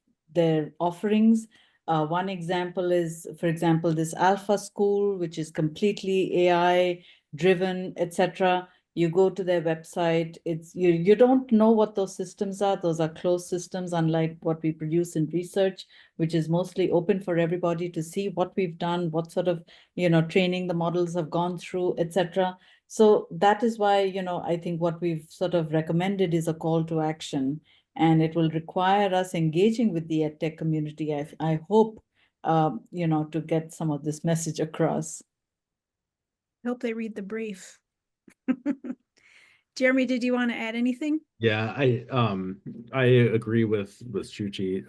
offerings. One example is, for example, this Alpha School, which is completely AI driven, etc. You go to their website, you don't know what those systems are. Those are closed systems, unlike what we produce in research, which is mostly open for everybody to see what we've done, what sort of training the models have gone through, etc. So that is why I think what we've sort of recommended is a call to action. And it will require us engaging with the EdTech community, I hope, to get some of this message across. I hope they read the brief. Jeremy, did you want to add anything? Yeah, I agree with Shuchi.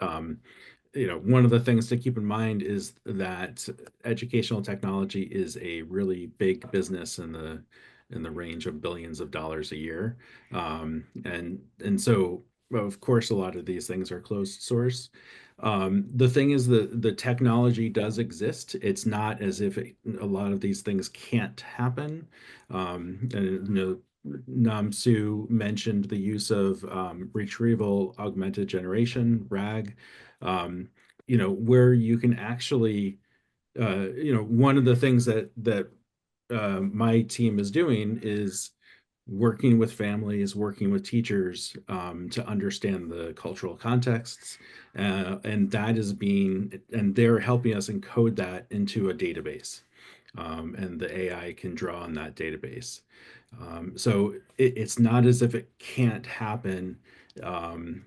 One of the things to keep in mind is that educational technology is a really big business in the range of billions of dollars a year. And so, of course, a lot of these things are closed source. The thing is the technology does exist. It's not as if a lot of these things can't happen. And Namsu mentioned the use of retrieval augmented generation, RAG, where you can actually, one of the things that my team is doing is working with families, working with teachers to understand the cultural contexts, and they're helping us encode that into a database, and the AI can draw on that database. So it's not as if it can't happen. Um,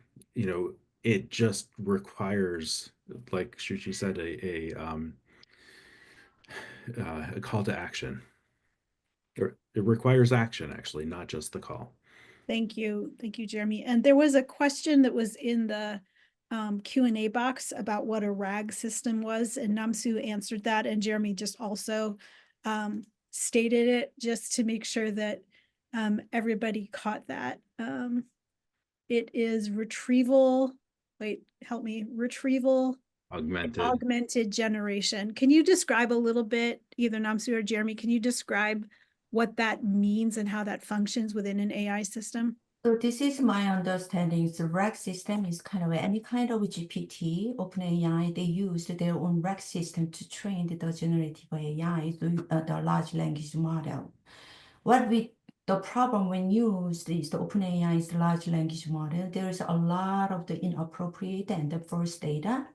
it just requires, like Shuchi said, a call to action. It requires action, actually, not just the call. Thank you. Thank you, Jeremy. And there was a question that was in the Q&A box about what a RAG system was, and Namsu answered that, and Jeremy just also stated it just to make sure that everybody caught that. It is retrieval, retrieval augmented generation. Can you describe a little bit, either Namsu or Jeremy, can you describe what that means and how that functions within an AI system? So this is my understanding. The RAG system is kind of any kind of GPT. OpenAI, they used their own RAG system to train the generative AI, the large language model. The problem when used is the OpenAI's large language model. There is a lot of the inappropriate and the false data.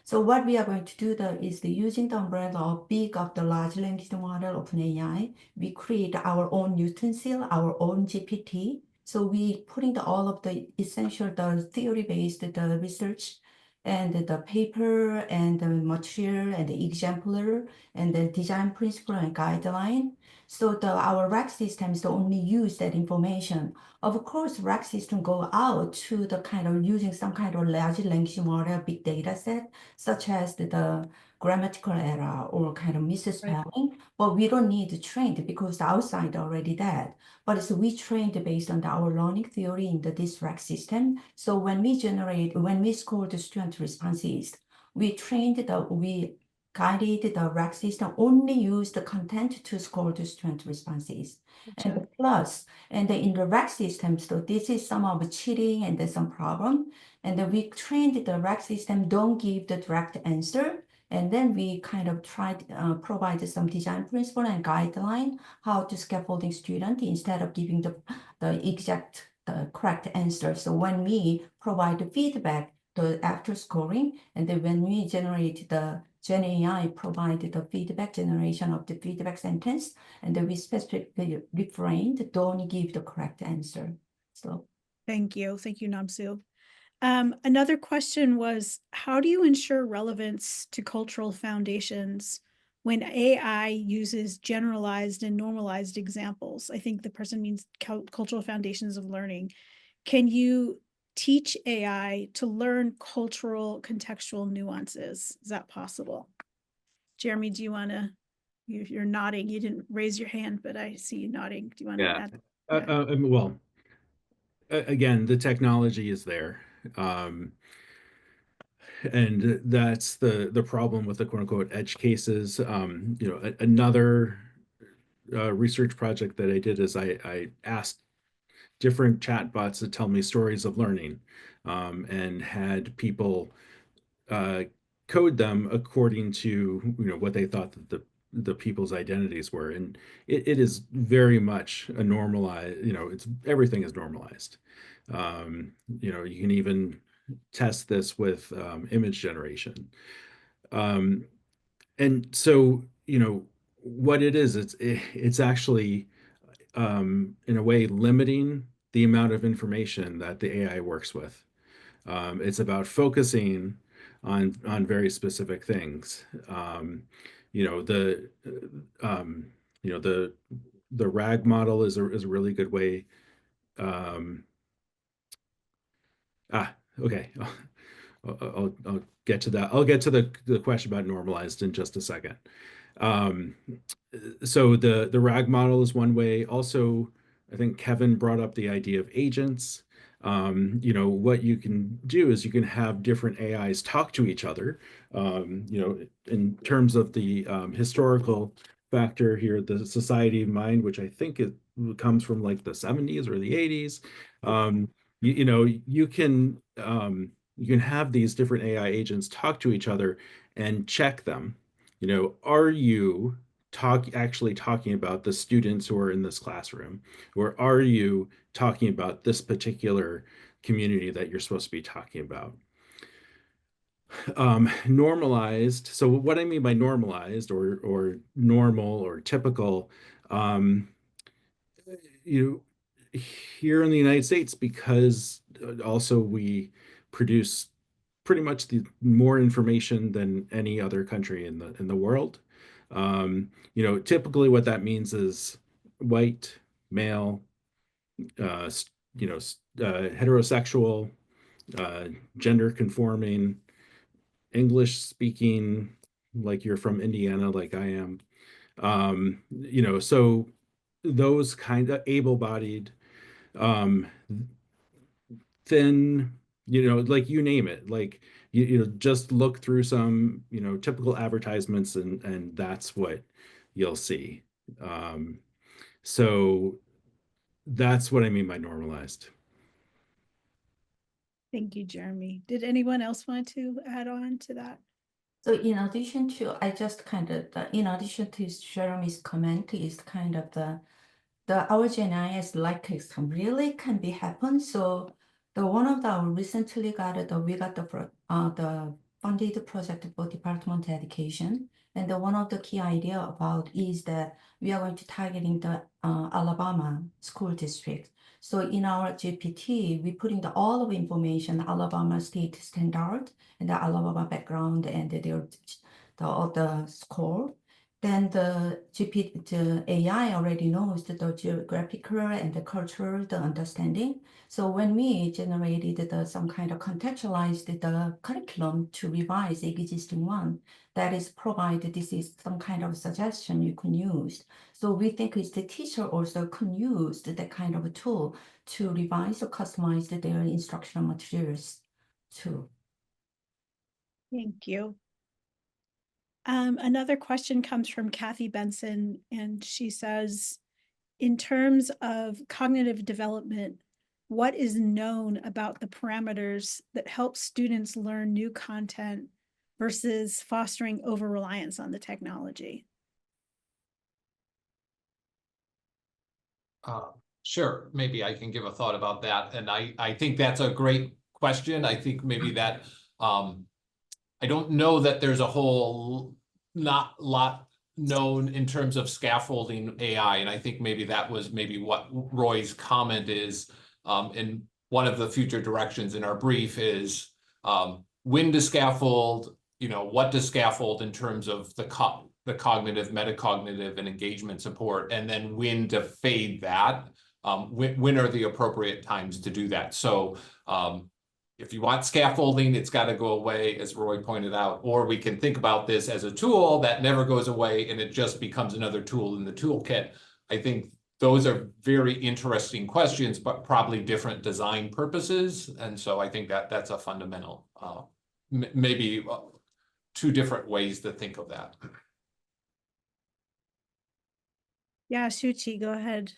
So what we are going to do is using the umbrella of the large language model OpenAI, we create our own utensil, our own GPT. So we putting all of the essential, the theory-based the research and the paper and the material and the exemplar and the design principle and guideline. So our rack systems only use that information. Of course, rack system go out to the kind of using some kind of large language model, big data set, such as the grammatical error or kind of misspelling, but we don't need to train it because the outside already that. But so we trained based on our learning theory in this rack system. So when we score the student responses, we guided the rack system only use the content to score the student responses. And plus, in the rack system, so this is some of cheating and there's some problem. And then we trained the rack system, don't give the direct answer. And then we kind of tried provide some design principle and guideline how to scaffolding student instead of giving the correct answer. So when we provide the feedback after scoring, and then when we generate the Gen AI provided the feedback generation of the feedback sentence, and then we specifically refrained, don't give the correct answer. So thank you, Namsu. Another question was, how do you ensure relevance to cultural foundations when AI uses generalized and normalized examples? I think the person means cultural foundations of learning. Can you teach AI to learn cultural contextual nuances? Is that possible? Jeremy, do you want to, you're nodding, you didn't raise your hand, but I see you nodding. Do you want to add? Well, again, the technology is there. And that's the problem with the quote unquote edge cases. Another research project that I did is I asked different chatbots to tell me stories of learning, and had people code them according to what they thought that the people's identities were, and it is very much a normalized, everything is normalized. You can even test this with image generation. And so, what it is, it's actually in a way limiting the amount of information that the AI works with. It's about focusing on very specific things. The RAG model is a really good way Okay. I'll get to that. I'll get to the question about normalized in just a second. So the RAG model is one way. Also, I think Kevin brought up the idea of agents. What you can do is you can have different AIs talk to each other. In terms of the historical factor here, the Society of Mind, which I think it comes from like the 70s or the 80s. You can have these different AI agents talk to each other and check them. Are you actually talking about the students who are in this classroom, or are you talking about this particular community that you're supposed to be talking about? Normalized. So what I mean by normalized or normal or typical, here in the United States, because also we produce pretty much more information than any other country in the world. Typically what that means is white, male, heterosexual, gender conforming, English speaking, like you're from Indiana, like I am. So those kind of able-bodied, thin, like you name it, like just look through some typical advertisements and that's what you'll see. So that's what I mean by normalized. Thank you, Jeremy. Did anyone else want to add on to that? So in addition to, in addition to Jeremy's comment is kind of our GenAI like really can be happen. So one of the recently we got the funded project for Department of Education. And one of the key idea about is that we are going to targeting the Alabama school district. So in our GPT, we putting all of information, Alabama state standard and the Alabama background and the score. Then the AI already knows the geographical and the cultural, the understanding. So when we generated some kind of contextualized the curriculum to revise the existing one, that is provided, this is some kind of suggestion you can use. So we think it's the teacher also can use that kind of a tool to revise or customize their instructional materials too. Thank you. Another question comes from Kathy Benson, and she says, in terms of cognitive development, what is known about the parameters that help students learn new content versus fostering over-reliance on the technology? Sure, maybe I can give a thought about that. And I think that's a great question. I think maybe that I don't know that there's a whole lot known in terms of scaffolding AI. And I think maybe that was maybe what Roy's comment is. And one of the future directions in our brief is when to scaffold, what to scaffold in terms of the cognitive, metacognitive, and engagement support, and then when to fade that. When are the appropriate times to do that? So if you want scaffolding, it's got to go away, as Roy pointed out, or we can think about this as a tool that never goes away and it just becomes another tool in the toolkit. I think those are very interesting questions, but probably different design purposes. And so I think that's a fundamental, maybe two different ways to think of that. Yeah, Shuchi, go ahead.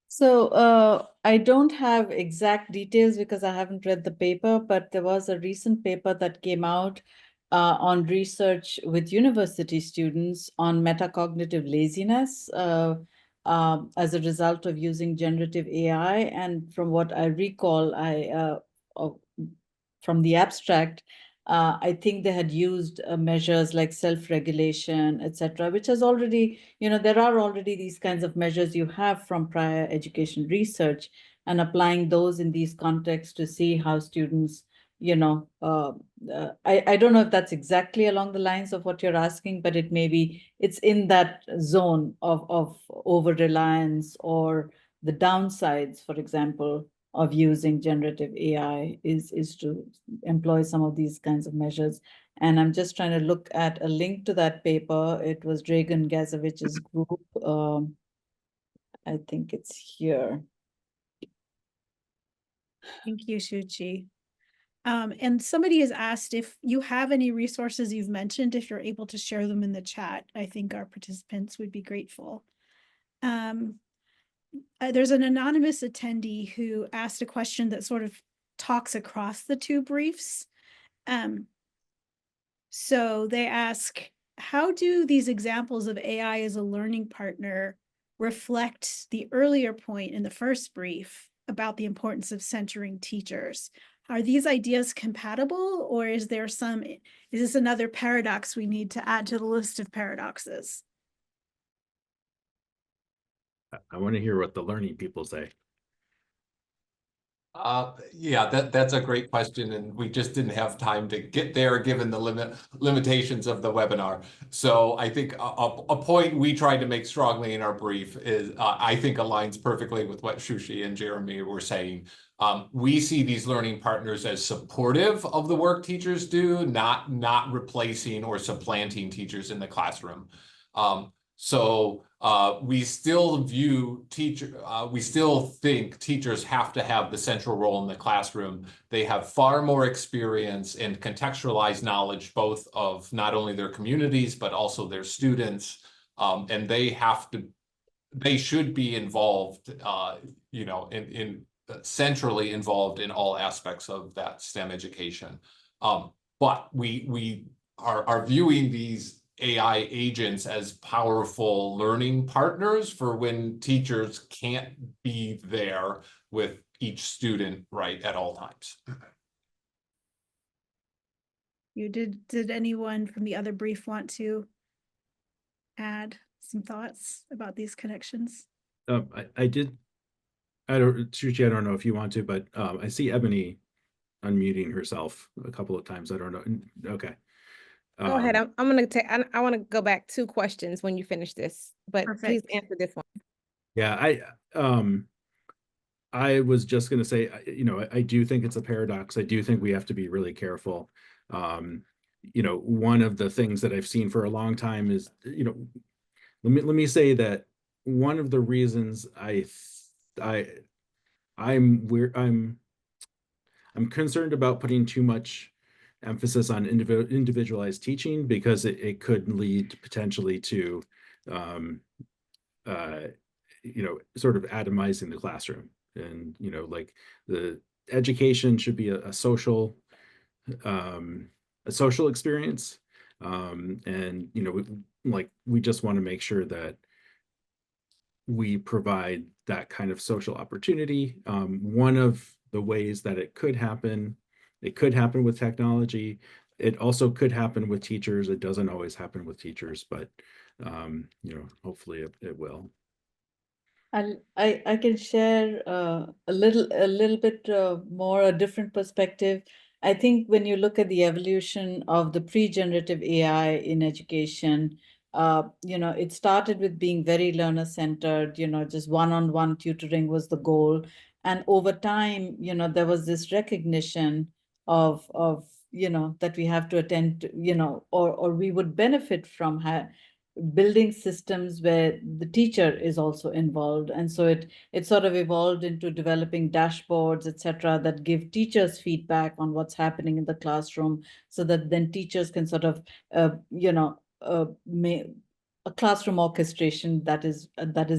So I don't have exact details because I haven't read the paper, but there was a recent paper that came out on research with university students on metacognitive laziness as a result of using generative AI. And from what I recall, from the abstract, I think they had used measures like self-regulation, etc., which has already, there are already these kinds of measures you have from prior education research, and applying those in these contexts to see how students, I don't know if that's exactly along the lines of what you're asking, but it's in that zone of over-reliance or the downsides, for example, of using generative AI is to employ some of these kinds of measures. And I'm just trying to look at a link to that paper. It was Dragan Gazovich's group. I think it's here. Thank you, Shuchi. And somebody has asked if you have any resources you've mentioned, if you're able to share them in the chat. I think our participants would be grateful. There's an anonymous attendee who asked a question that sort of talks across the two briefs. So they ask, how do these examples of AI as a learning partner reflect the earlier point in the first brief about the importance of centering teachers? Are these ideas compatible, or is this another paradox we need to add to the list of paradoxes? I want to hear what the learning people say. Yeah, that's a great question, and we just didn't have time to get there given the limitations of the webinar. So I think a point we tried to make strongly in our brief is I think aligns perfectly with what Shuchi and Jeremy were saying. We see these learning partners as supportive of the work teachers do, not replacing or supplanting teachers in the classroom. So we still think teachers have to have the central role in the classroom. They have far more experience and contextualized knowledge, both of not only their communities, but also their students. And they should be involved, centrally involved in all aspects of that STEM education. But we are viewing these AI agents as powerful learning partners for when teachers can't be there with each student at all times. Did anyone from the other brief want to add some thoughts about these connections? I did. Shuchi, I don't know if you want to, but I see Ebony unmuting herself a couple of times. I don't know. Okay. Go ahead. I'm going to take, I want to go back 2 questions when you finish this, but please Perfect. answer this one. Yeah, I was just going to say, I do think it's a paradox. I do think we have to be really careful. One of the things that I've seen for a long time is, let me say that one of the reasons I'm concerned about putting too much emphasis on individualized teaching, because it could lead potentially to sort of atomizing the classroom. And like, the education should be a social experience, and we just want to make sure that we provide that kind of social opportunity. One of the ways that it could happen with technology. It also could happen with teachers. It doesn't always happen with teachers, but hopefully it will. I can share a little bit more a different perspective. I think when you look at the evolution of the pre-generative AI in education, it started with being very learner-centered, just one-on-one tutoring was the goal. And over time, there was this recognition of that we have to attend to, or we would benefit from building systems where the teacher is also involved. And so it sort of evolved into developing dashboards, etc., that give teachers feedback on what's happening in the classroom, so that then teachers can sort of a classroom orchestration that is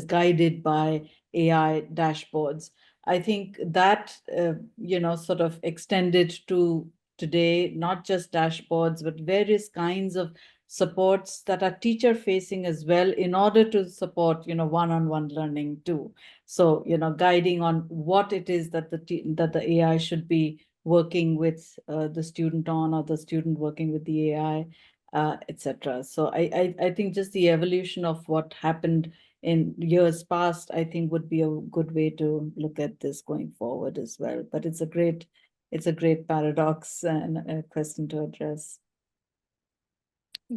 guided by AI dashboards. I think that sort of extended to today, not just dashboards, but various kinds of supports that are teacher facing as well, in order to support one-on-one learning too. So guiding on what it is that the AI should be working with the student on, or the student working with the AI, etc. So I think just the evolution of what happened in years past, I think, would be a good way to look at this going forward as well. But it's a great paradox and a question to address.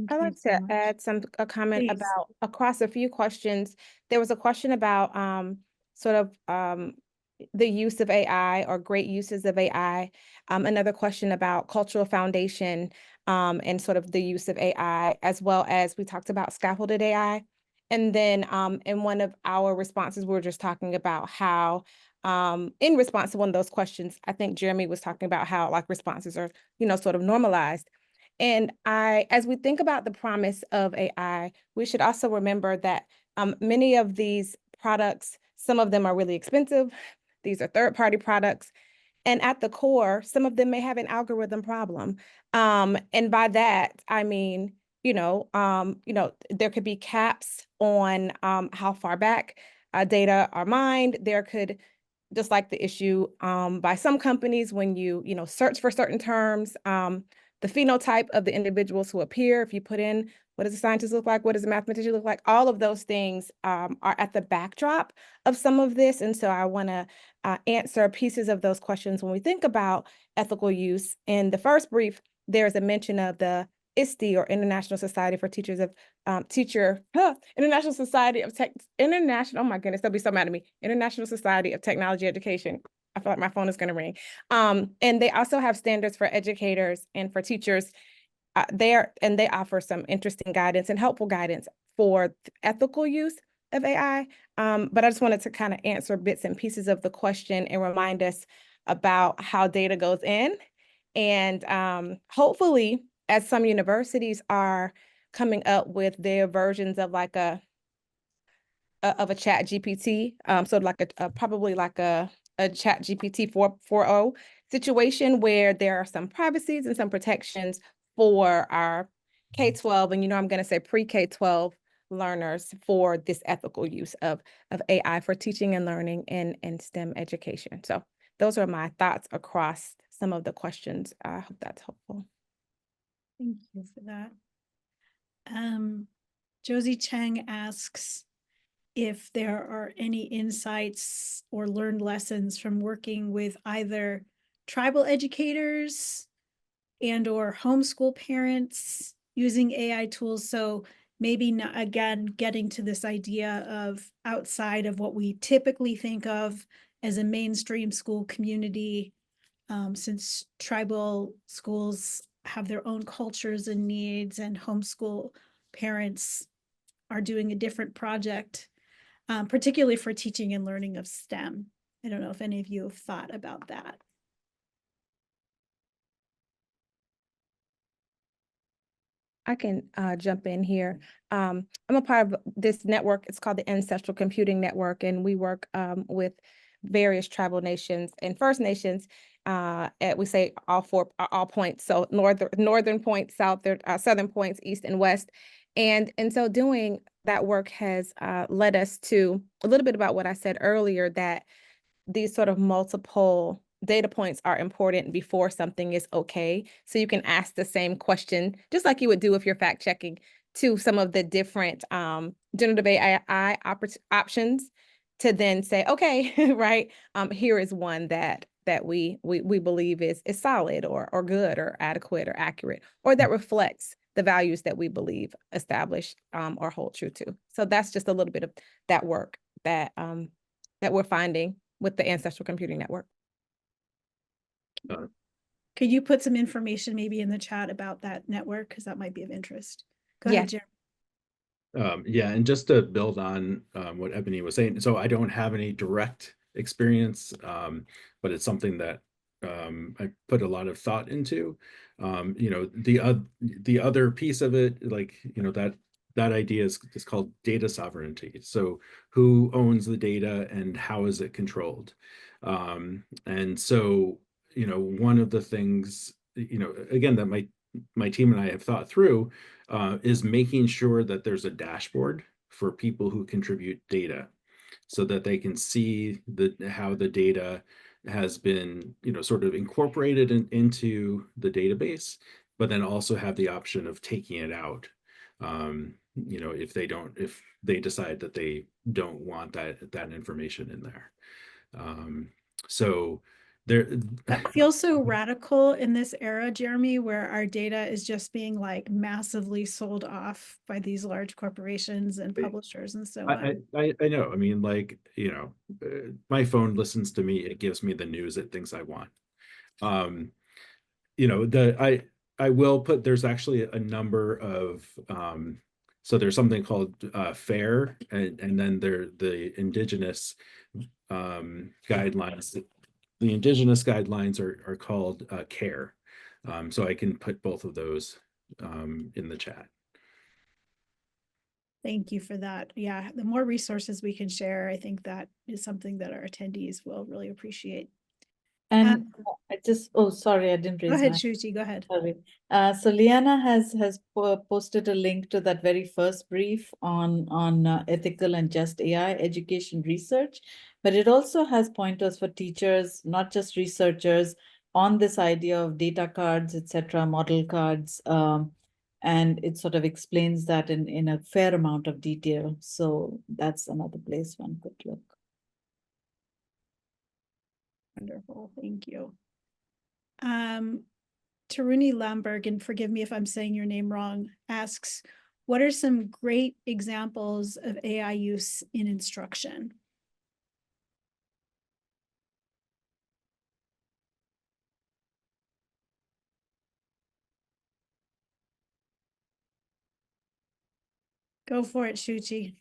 I'd like to add a comment Please. about, across a few questions. There was a question about sort of the use of AI or great uses of AI. Another question about cultural foundation and sort of the use of AI, as well as we talked about scaffolded AI. And then in one of our responses, we were just talking about how in response to one of those questions, I think Jeremy was talking about how like responses are, sort of normalized. And as we think about the promise of AI, we should also remember that many of these products, some of them are really expensive. These are third-party products. And at the core, some of them may have an algorithm problem. And by that, I mean, there could be caps on how far back data are mined. There could, just like the issue by some companies when you search for certain terms, the phenotype of the individuals who appear, if you put in what does a scientist look like, what does a mathematician look like, all of those things are at the backdrop of some of this. And so I want to answer pieces of those questions when we think about ethical use. In the first brief, there's a mention of the ISTE, or International Society for Teachers of International Society of oh my goodness, they'll be so mad at me. International Society of Technology Education. I feel like my phone is going to ring. And they also have standards for educators and for teachers there, and they offer some interesting guidance and helpful guidance for ethical use of AI. But I just wanted to kind of answer bits and pieces of the question and remind us about how data goes in. And hopefully, as some universities are coming up with their versions of like a chat GPT, sort of like probably like a chat GPT 4.0 situation where there are some privacies and some protections for our K-12, and I'm going to say pre-K-12 learners for this ethical use of AI for teaching and learning in STEM education. So those are my thoughts across some of the questions. I hope that's helpful. Thank you for that. Josie Chang asks if there are any insights or learned lessons from working with either tribal educators and or homeschool parents using AI tools. So maybe not, again, getting to this idea of outside of what we typically think of as a mainstream school community, since tribal schools have their own cultures and needs, and homeschool parents are doing a different project, particularly for teaching and learning of STEM. I don't know if any of you have thought about that. I can jump in here. I'm a part of this network. It's called the Ancestral Computing Network, and we work with various tribal nations and First Nations. We say all points. So northern points, southern points, east and west. And so doing that work has led us to a little bit about what I said earlier, that these sort of multiple data points are important before something is okay. So you can ask the same question, just like you would do if you're fact checking, to some of the different generative AI options, to then say, okay, right, here is one that we believe is solid or good or adequate or accurate, or that reflects the values that we believe established or hold true to. So that's just a little bit of that work that we're finding with the Ancestral Computing Network. Could you put some information maybe in the chat about that network? Because that might be of interest. Go ahead, Jeremy. Yeah, and just to build on what Ebony was saying, so I don't have any direct experience, but it's something that I put a lot of thought into. The other piece of it, like, that idea is called data sovereignty. So who owns the data and how is it controlled? And so, one of the things, again, that my team and I have thought through is making sure that there's a dashboard for people who contribute data, so that they can see how the data has been, sort of incorporated into the database, but then also have the option of taking it out. If they decide that they don't want that information in there. So That feels so radical in this era, Jeremy, where our data is just being like massively sold off by these large corporations and publishers and so on. I know. I mean, like, my phone listens to me. It gives me the news it thinks I want. I will put, there's actually a number of, so there's something called FAIR, and then the indigenous guidelines. The indigenous guidelines are called CARE. So I can put both of those in the chat. Thank you for that. Yeah, the more resources we can share, I think that is something that our attendees will really appreciate. And oh, sorry, I didn't raise Go ahead, my Shuchi, go ahead. Sorry. So Liana has posted a link to that very first brief on ethical and just AI education research, but it also has pointers for teachers, not just researchers, on this idea of data cards, etc., model cards, and it sort of explains that in a fair amount of detail. So that's another place one could look. Wonderful, thank you. Taruni Lamberg, and forgive me if I'm saying your name wrong, asks, what are some great examples of AI use in instruction? Go for it, Shuchi.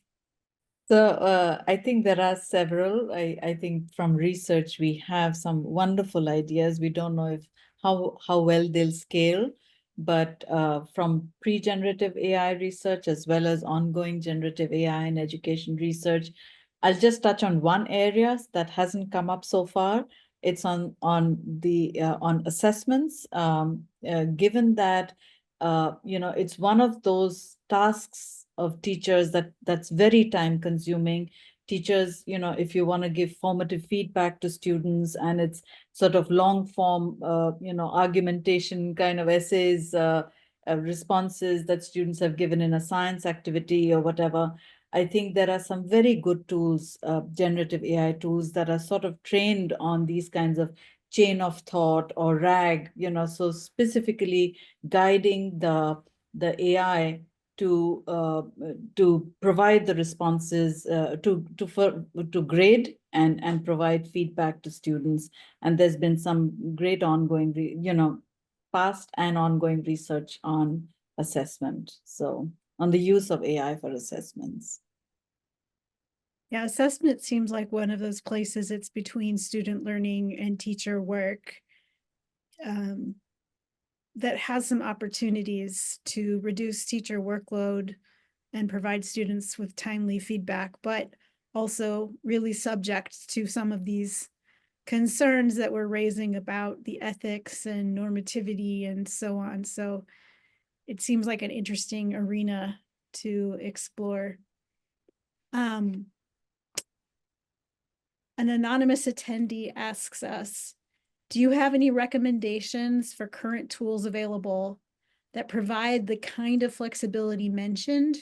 So I think there are several. I think from research, we have some wonderful ideas. We don't know how well they'll scale, but from pre-generative AI research as well as ongoing generative AI and education research, I'll just touch on one area that hasn't come up so far. It's on assessments. Given that it's one of those tasks of teachers that's very time consuming. Teachers, if you want to give formative feedback to students and it's sort of long form, argumentation kind of essays, responses that students have given in a science activity or whatever, I think there are some very good tools, generative AI tools that are sort of trained on these kinds of chain of thought or RAG, so specifically guiding the AI to provide the responses to grade and provide feedback to students. And there's been some great ongoing past and ongoing research on assessment, so on the use of AI for assessments. Yeah, assessment seems like one of those places it's between student learning and teacher work that has some opportunities to reduce teacher workload and provide students with timely feedback, but also really subject to some of these concerns that we're raising about the ethics and normativity and so on. So it seems like an interesting arena to explore. An anonymous attendee asks us, do you have any recommendations for current tools available that provide the kind of flexibility mentioned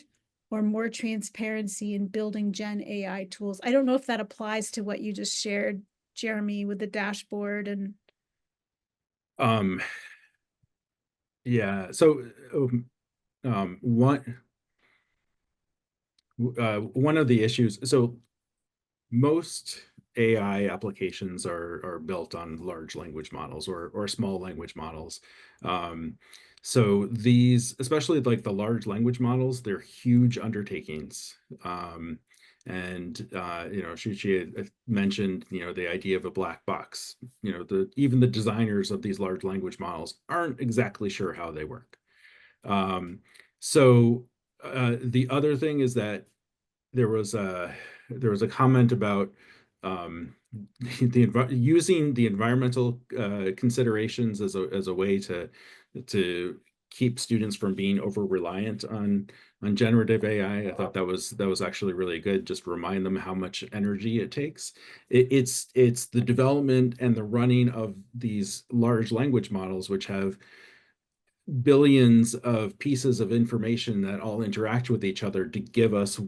or more transparency in building Gen AI tools? I don't know if that applies to what you just shared, Jeremy, with the dashboard and. Yeah, so one of the issues, so most AI applications are built on large language models or small language models. So these, especially like the large language models, they're huge undertakings. Shuchi had mentioned, the idea of a black box. Even the designers of these large language models aren't exactly sure how they work. The other thing is that there was a comment about using the environmental considerations as a way to keep students from being over reliant on generative AI. I thought that was actually really good. Just remind them how much energy it takes. It's the development and the running of these large language models, which have billions of pieces of information that all interact with each other to give us,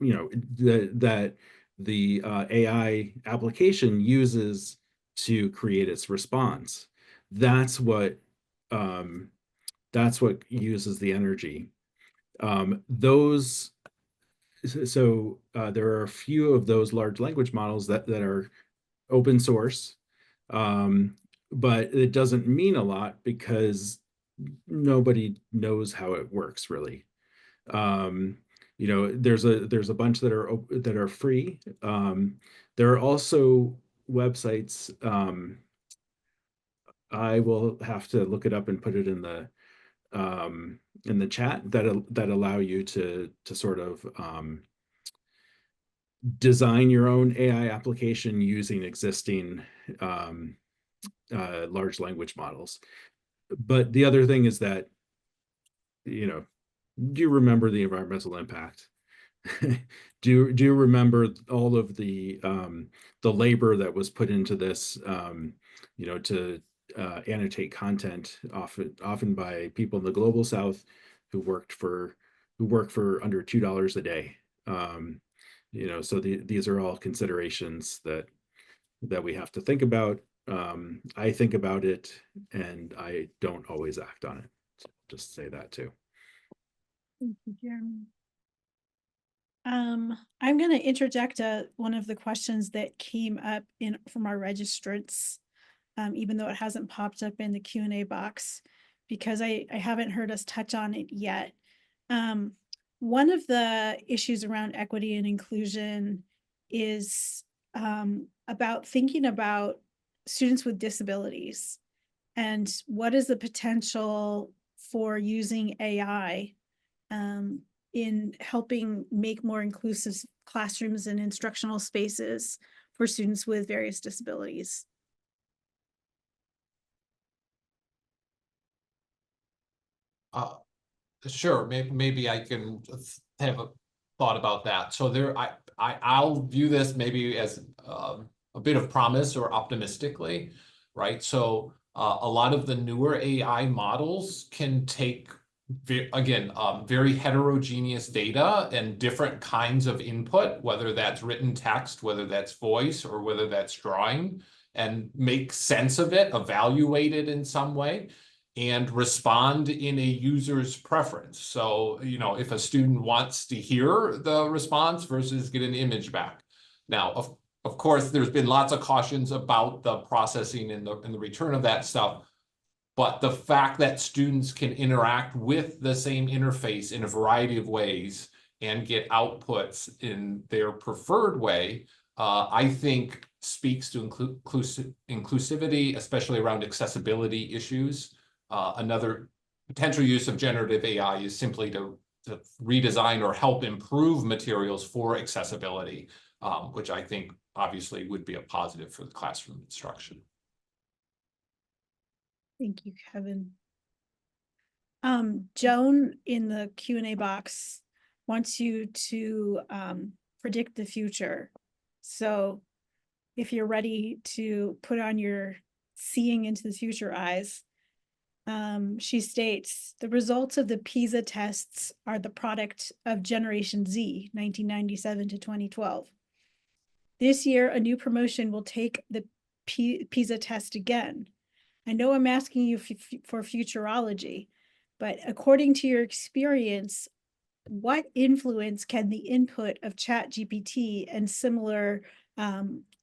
that the AI application uses to create its response. That's what uses the energy. There are a few of those large language models that are open source, but it doesn't mean a lot because nobody knows how it works really. There's a bunch that are free. There are also websites. I will have to look it up and put it in the chat that allow you to sort of design your own AI application using existing large language models. But the other thing is that, do you remember the environmental impact? Do you remember all of the labor that was put into this, to annotate content, often by people in the global South who work for under $2 a day. So these are all considerations that we have to think about. I think about it, and I don't always act on it. So just say that too. Thank you, Jeremy. I'm going to interject one of the questions that came up from our registrants, even though it hasn't popped up in the Q&A box, because I haven't heard us touch on it yet. One of the issues around equity and inclusion is about thinking about students with disabilities and what is the potential for using AI in helping make more inclusive classrooms and instructional spaces for students with various disabilities. Sure, maybe I can have a thought about that. So I'll view this maybe as a bit of promise or optimistically, right? So a lot of the newer AI models can take, again, very heterogeneous data and different kinds of input, whether that's written text, whether that's voice, or whether that's drawing, and make sense of it, evaluate it in some way, and respond in a user's preference. So, if a student wants to hear the response versus get an image back. Now, of course, there's been lots of cautions about the processing and the return of that stuff. But the fact that students can interact with the same interface in a variety of ways and get outputs in their preferred way, I think speaks to inclusivity, especially around accessibility issues. Another potential use of generative AI is simply to redesign or help improve materials for accessibility, which I think obviously would be a positive for the classroom instruction. Thank you, Kevin. Joan in the Q&A box wants you to predict the future. So if you're ready to put on your seeing into the future eyes, she states, the results of the PISA tests are the product of Generation Z, 1997 to 2012. This year, a new promotion will take the PISA test again. I know I'm asking you for futurology, but according to your experience, what influence can the input of ChatGPT and similar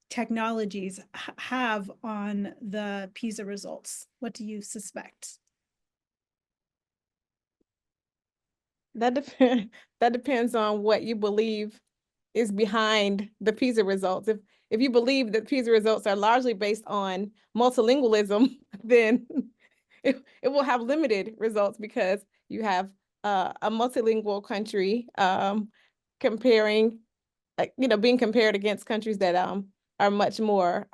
technologies have on the PISA results? What do you suspect? That depends on what you believe is behind the PISA results. If you believe that PISA results are largely based on multilingualism, then it will have limited results because you have a multilingual country being compared against countries that are much more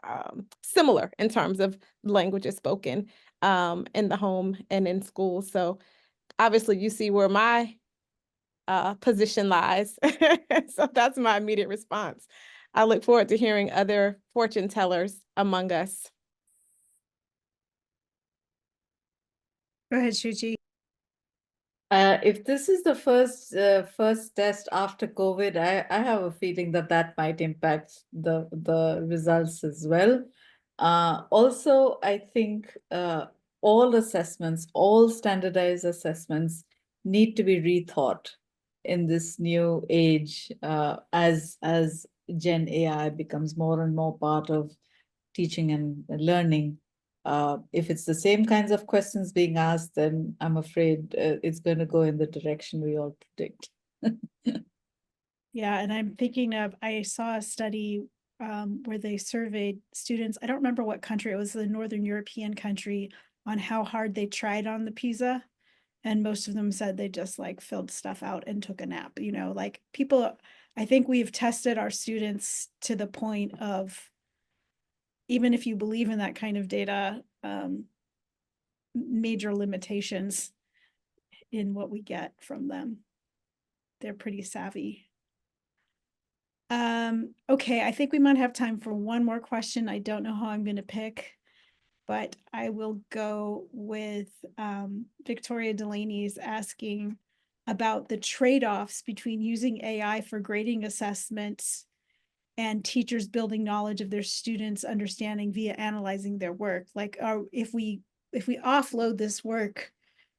similar in terms of languages spoken in the home and in school. So obviously you see where my position lies. So that's my immediate response. I look forward to hearing other fortune tellers among us. Go ahead, Shuchi. If this is the first test after COVID, I have a feeling that might impact the results as well. Also, I think all assessments, all standardized assessments need to be rethought in this new age as Gen AI becomes more and more part of teaching and learning. If it's the same kinds of questions being asked, then I'm afraid it's going to go in the direction we all predict. Yeah, and I'm thinking of, I saw a study where they surveyed students, I don't remember what country, it was a Northern European country, on how hard they tried on the PISA. And most of them said they just like filled stuff out and took a nap, you know, like people, I think we've tested our students to the point of, even if you believe in that kind of data, major limitations in what we get from them. They're pretty savvy. Okay, I think we might have time for one more question. I don't know how I'm going to pick, but I will go with Victoria Delaney's asking about the trade-offs between using AI for grading assessments and teachers building knowledge of their students' understanding via analyzing their work. Like, if we offload this work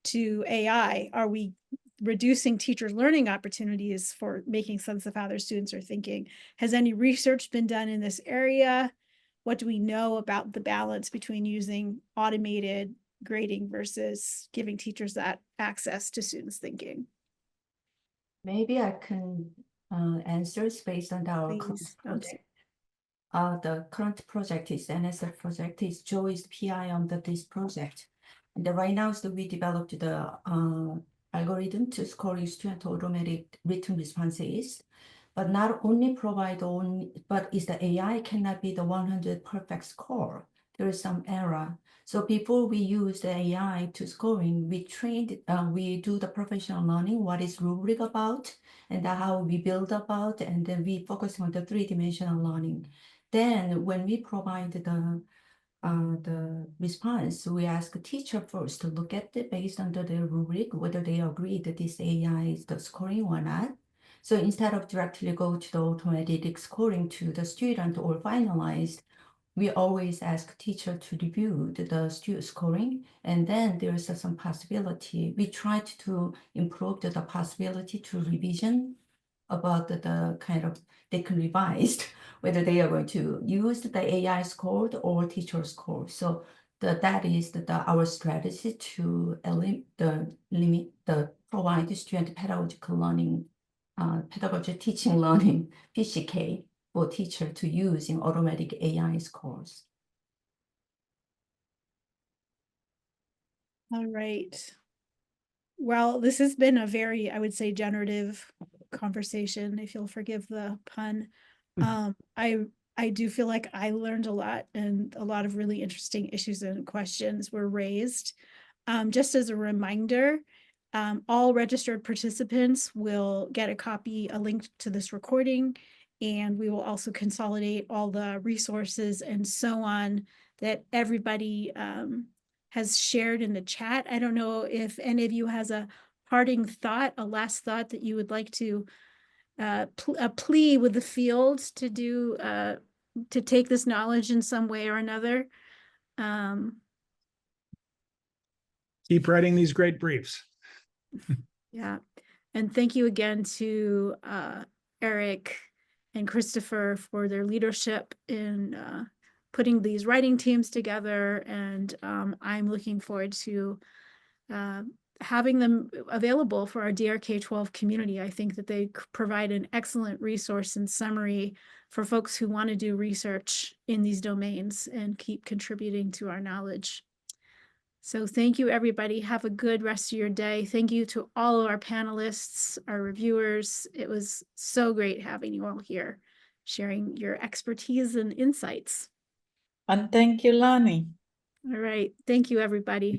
to AI, are we reducing teachers' learning opportunities for making sense of how their students are thinking? Has any research been done in this area? What do we know about the balance between using automated grading versus giving teachers that access to students' thinking? Maybe I can answer based on our Please. project. The current project is NSF project. Is Joe is the PI on this project. And right now, so we developed the algorithm to score student automatic written responses, but not only provide but is the AI cannot be the 100 perfect score. There is some error. So before we use the AI to scoring, we do the professional learning, what is rubric about, and how we build about, and then we focus on the 3-dimensional learning. Then when we provide the response, we ask the teacher first to look at it based on their rubric, whether they agree that this AI is the scoring or not. So instead of directly go to the automatic scoring to the student or finalized, we always ask teacher to review the student scoring, and then there is some possibility. We tried to improve the possibility to revision about the kind of, they can revise whether they are going to use the AI score or teacher score. So that is our strategy to provide student pedagogical learning, pedagogical teaching learning, PCK, for teacher to use in automatic AI scores. All right. Well, this has been a very, I would say, generative conversation, if you'll forgive the pun. I do feel like I learned a lot, and a lot of really interesting issues and questions were raised. Just as a reminder, all registered participants will get a link to this recording, and we will also consolidate all the resources and so on that everybody has shared in the chat. I don't know if any of you has a parting thought, a last thought that you would like to a plea with the field to do to take this knowledge in some way or another. Keep writing these great briefs. Yeah, and thank you again to Eric and Christopher for their leadership in putting these writing teams together, and I'm looking forward to having them available for our DRK-12 community. I think that they provide an excellent resource and summary for folks who want to do research in these domains and keep contributing to our knowledge. So thank you, everybody. Have a good rest of your day. Thank you to all of our panelists, our reviewers. It was so great having you all here, sharing your expertise and insights. And thank you, Lani. All right. Thank you, everybody.